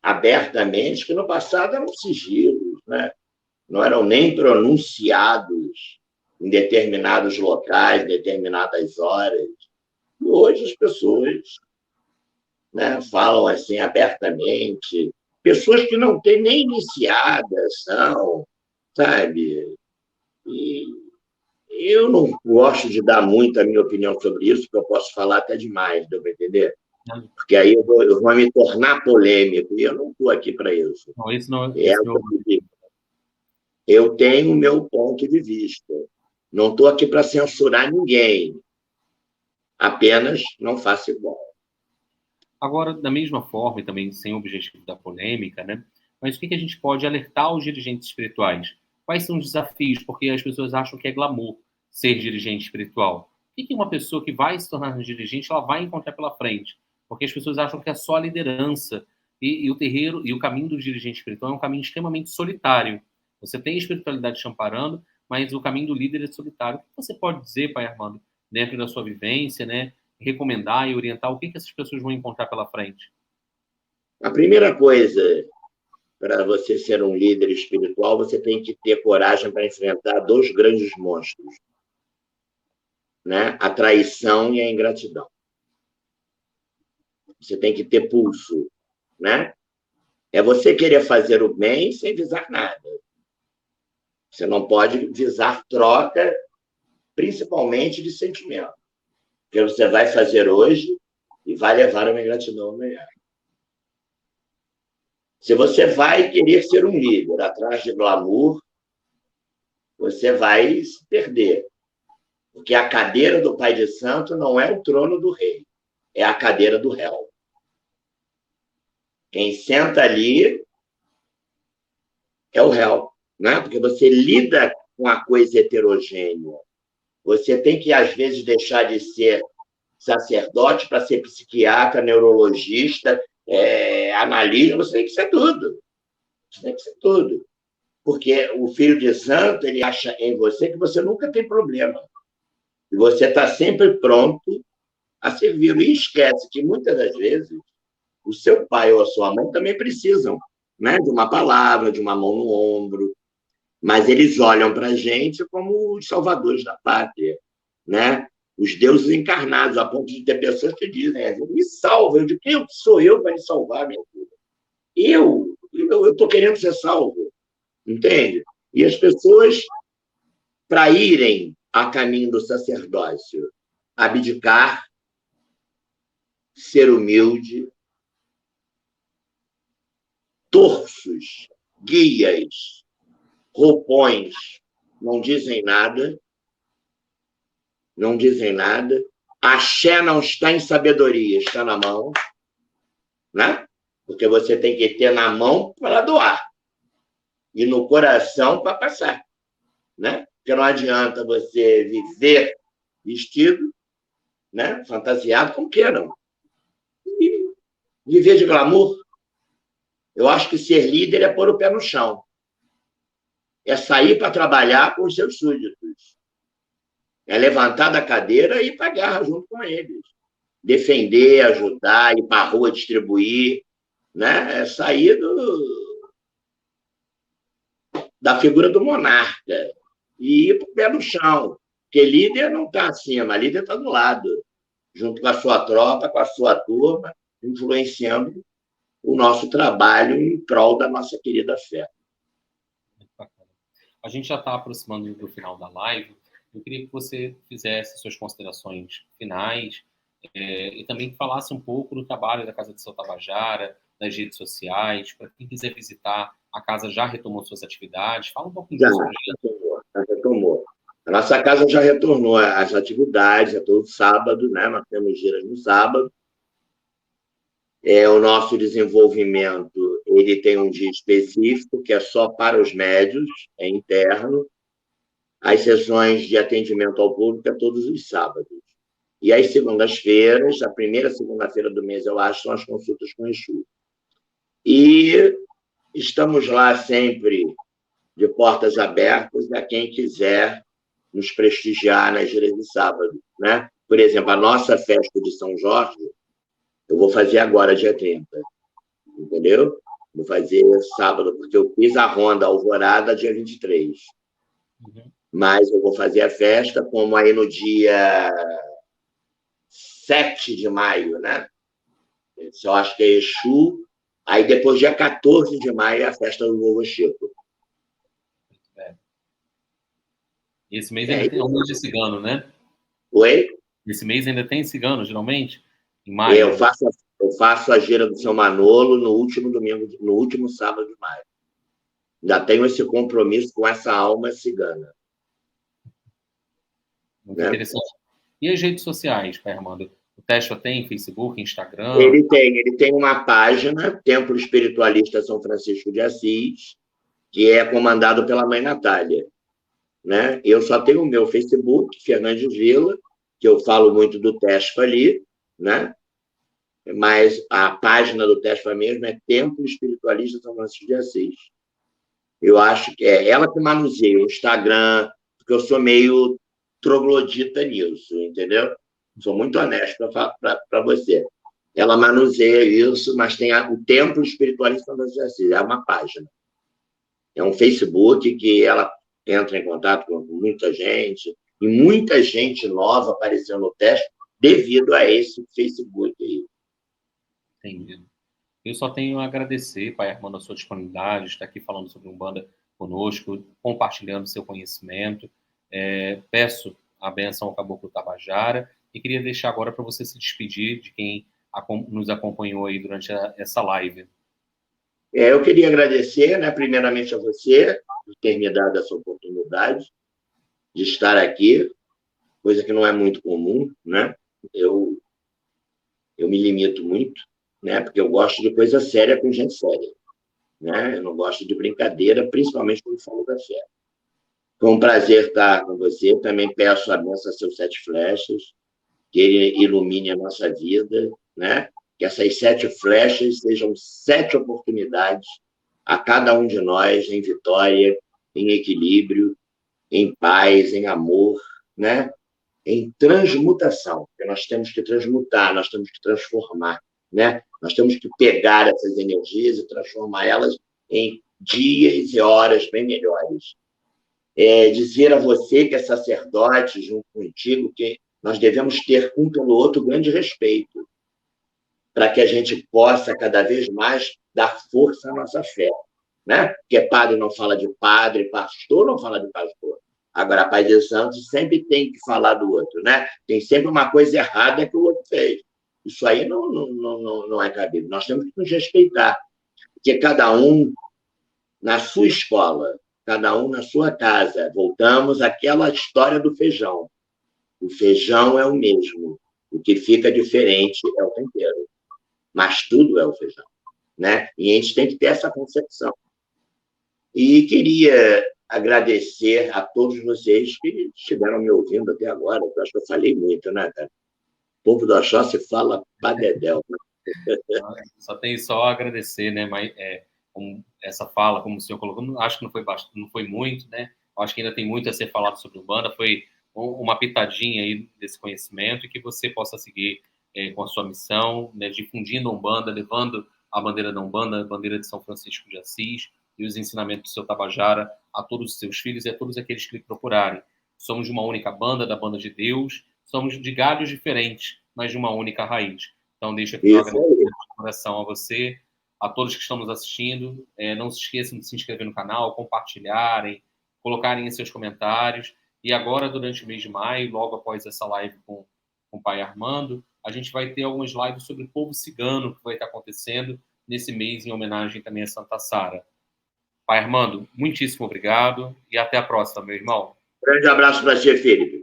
S2: abertamente que no passado eram sigilos, né? Não eram nem pronunciados em determinados locais, em determinadas horas. E hoje as pessoas, né, falam assim abertamente. Pessoas que não têm nem iniciadas são, sabe? E eu não gosto de dar muito a minha opinião sobre isso, porque eu posso falar até demais, deu para entender? Porque aí eu vou me tornar polêmico, e eu não estou aqui para isso.
S1: Não, esse não,
S2: É, eu tenho o meu ponto de vista. Não estou aqui para censurar ninguém. Apenas não faça igual.
S1: Agora, da mesma forma, e também sem o objetivo da polêmica, né? Mas o que a gente pode alertar aos dirigentes espirituais? Quais são os desafios? Porque as pessoas acham que é glamour ser dirigente espiritual. O que uma pessoa que vai se tornar dirigente ela vai encontrar pela frente? Porque as pessoas acham que é só a liderança. E o terreiro e o caminho do dirigente espiritual é um caminho extremamente solitário. Você tem a espiritualidade te amparando, mas o caminho do líder é solitário. O que você pode dizer, Pai Armando, dentro da sua vivência, né? Recomendar e orientar o que essas pessoas vão encontrar pela frente?
S2: A primeira coisa, para você ser um líder espiritual, você tem que ter coragem para enfrentar dois grandes monstros, né? A traição e a ingratidão. Você tem que ter pulso, né? É você querer fazer o bem sem visar nada. Você não pode visar troca, principalmente de sentimento. Porque você vai fazer hoje e vai levar uma ingratidão amanhã. Se você vai querer ser um líder atrás de glamour, você vai se perder. Porque a cadeira do pai de santo não é o trono do rei, é a cadeira do réu. Quem senta ali é o réu, né? Porque você lida com a coisa heterogênea. Você tem que, às vezes, deixar de ser sacerdote para ser psiquiatra, neurologista, analista, você tem que ser tudo. Você tem que ser tudo. Porque o filho de santo, ele acha em você que você nunca tem problema. E você está sempre pronto a servir. E esquece que, muitas das vezes, o seu pai ou a sua mãe também precisam, né, de uma palavra, de uma mão no ombro, mas eles olham para a gente como os salvadores da pátria, né? Os deuses encarnados, a ponto de ter pessoas que dizem, me salva. Eu digo, quem sou eu para me salvar, minha filha? Eu estou querendo ser salvo, entende? E as pessoas, para irem a caminho do sacerdócio, abdicar, ser humilde, torsos, guias, roupões, não dizem nada, não dizem nada. Axé não está em sabedoria, está na mão, né? Porque você tem que ter na mão para doar e no coração para passar, né? Porque não adianta você viver vestido, né? Fantasiado, como queiram. E viver de glamour. Eu acho que ser líder é pôr o pé no chão. É sair para trabalhar com os seus súditos. É levantar da cadeira e ir para a guerra junto com eles. Defender, ajudar, ir para a rua distribuir, né? É sair da figura do monarca e ir para o pé no chão. Porque líder não está acima, líder está do lado, junto com a sua tropa, com a sua turma, influenciando o nosso trabalho em prol da nossa querida fé.
S1: A gente já está aproximando do final da live. Eu queria que você fizesse suas considerações finais e também falasse um pouco do trabalho da Casa de Seu Tabajara, das redes sociais, para quem quiser visitar. A casa já retomou suas atividades. Fala um pouquinho disso.
S2: Já retomou. A nossa casa já retornou às atividades, é todo sábado, né? Nós temos giras no sábado. O nosso desenvolvimento, ele tem um dia específico, que é só para os médios, é interno. As sessões de atendimento ao público é todos os sábados. E às segundas-feiras, a primeira segunda-feira do mês, eu acho, são as consultas com Exu. E estamos lá sempre de portas abertas a quem quiser nos prestigiar nas giras de sábado, né? Por exemplo, a nossa festa de São Jorge, eu vou fazer agora, dia 30, entendeu? Vou fazer sábado, porque eu fiz a Ronda Alvorada dia 23. Mas eu vou fazer a festa, como aí no dia 7 de maio, né? Eu acho que é Exu. Aí depois, dia 14 de maio, é a festa do Vovô Chico.
S1: Esse mês ainda tem um mês de cigano, né?
S2: Oi?
S1: Esse mês ainda tem cigano, geralmente? Em maio.
S2: Eu faço a gira do São Manolo no último domingo, no último sábado de maio. Ainda tenho esse compromisso com essa alma cigana.
S1: Muito interessante. E as redes sociais, Pai Armando? O Tesfa tem Facebook, Instagram?
S2: Ele tem uma página, Templo Espiritualista São Francisco de Assis, que é comandado pela Mãe Natália. Né? Eu só tenho o meu Facebook, Fernandes Vila, que eu falo muito do Tesfa ali, né? Mas a página do Tesfa mesmo é Templo Espiritualista São Francisco de Assis. Eu acho que é ela que manuseia o Instagram, porque eu sou meio troglodita nisso, entendeu? Sou muito honesto para você. Ela manuseia isso, mas tem o Templo Espiritualista São Francisco de Assis, é uma página. É um Facebook que ela entra em contato com muita gente, e muita gente nova apareceu no teste devido a esse Facebook aí.
S1: Entendi. Eu só tenho a agradecer, Pai Armando, a sua disponibilidade, estar aqui falando sobre Umbanda conosco, compartilhando seu conhecimento. Peço a bênção ao Caboclo Tabajara e queria deixar agora para você se despedir de quem nos acompanhou aí durante essa live.
S2: Eu queria agradecer, né, primeiramente a você por ter me dado essa oportunidade de estar aqui, coisa que não é muito comum, né? Eu me limito muito, né? Porque eu gosto de coisa séria com gente séria, né? Eu não gosto de brincadeira, principalmente quando falo da fé. Foi um prazer estar com você. Também peço a benção a seus 7 flechas, que ele ilumine a nossa vida, né? Que essas 7 flechas sejam 7 oportunidades a cada um de nós em vitória, em equilíbrio, em paz, em amor, né? em transmutação, porque nós temos que transmutar, nós temos que transformar, né? Nós temos que pegar essas energias e transformar elas em dias e horas bem melhores. Dizer a você que é sacerdote, junto contigo, que nós devemos ter um pelo outro grande respeito, para que a gente possa cada vez mais dar força à nossa fé, né? Porque padre não fala de padre, pastor não fala de pastor. Agora, pai de santo sempre tem que falar do outro, né? Tem sempre uma coisa errada que o outro fez. Isso aí não é cabível. Nós temos que nos respeitar, porque cada um na sua escola, cada um na sua casa. Voltamos àquela história do feijão. O feijão é o mesmo. O que fica diferente é o tempero. Mas tudo é o feijão, né? E a gente tem que ter essa concepção. E queria agradecer a todos vocês que estiveram me ouvindo até agora. Eu acho que eu falei muito, né, cara? O povo do Oxóssi fala padedel.
S1: Só tem só a agradecer, né? Mas, essa fala, como o senhor colocou, acho que não foi muito, né? Acho que ainda tem muito a ser falado sobre Umbanda. Foi uma pitadinha aí desse conhecimento e que você possa seguir com a sua missão, né, difundindo a Umbanda, levando a bandeira da Umbanda, a bandeira de São Francisco de Assis e os ensinamentos do seu Tabajara a todos os seus filhos e a todos aqueles que lhe procurarem. Somos de uma única banda, da Banda de Deus, somos de galhos diferentes, mas de uma única raiz. Então, deixo aqui meu agradecimento de coração a você, a todos que estão nos assistindo. Não se esqueçam de se inscrever no canal, compartilharem, colocarem em seus comentários. E agora, durante o mês de maio, logo após essa live com o pai Armando, a gente vai ter algumas lives sobre o povo cigano que vai estar acontecendo nesse mês, em homenagem também a Santa Sara. Pai Armando, muitíssimo obrigado e até a próxima, meu irmão.
S2: Grande abraço para você, Felipe.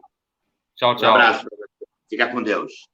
S1: Tchau, tchau.
S2: Um abraço para você. Fica com Deus.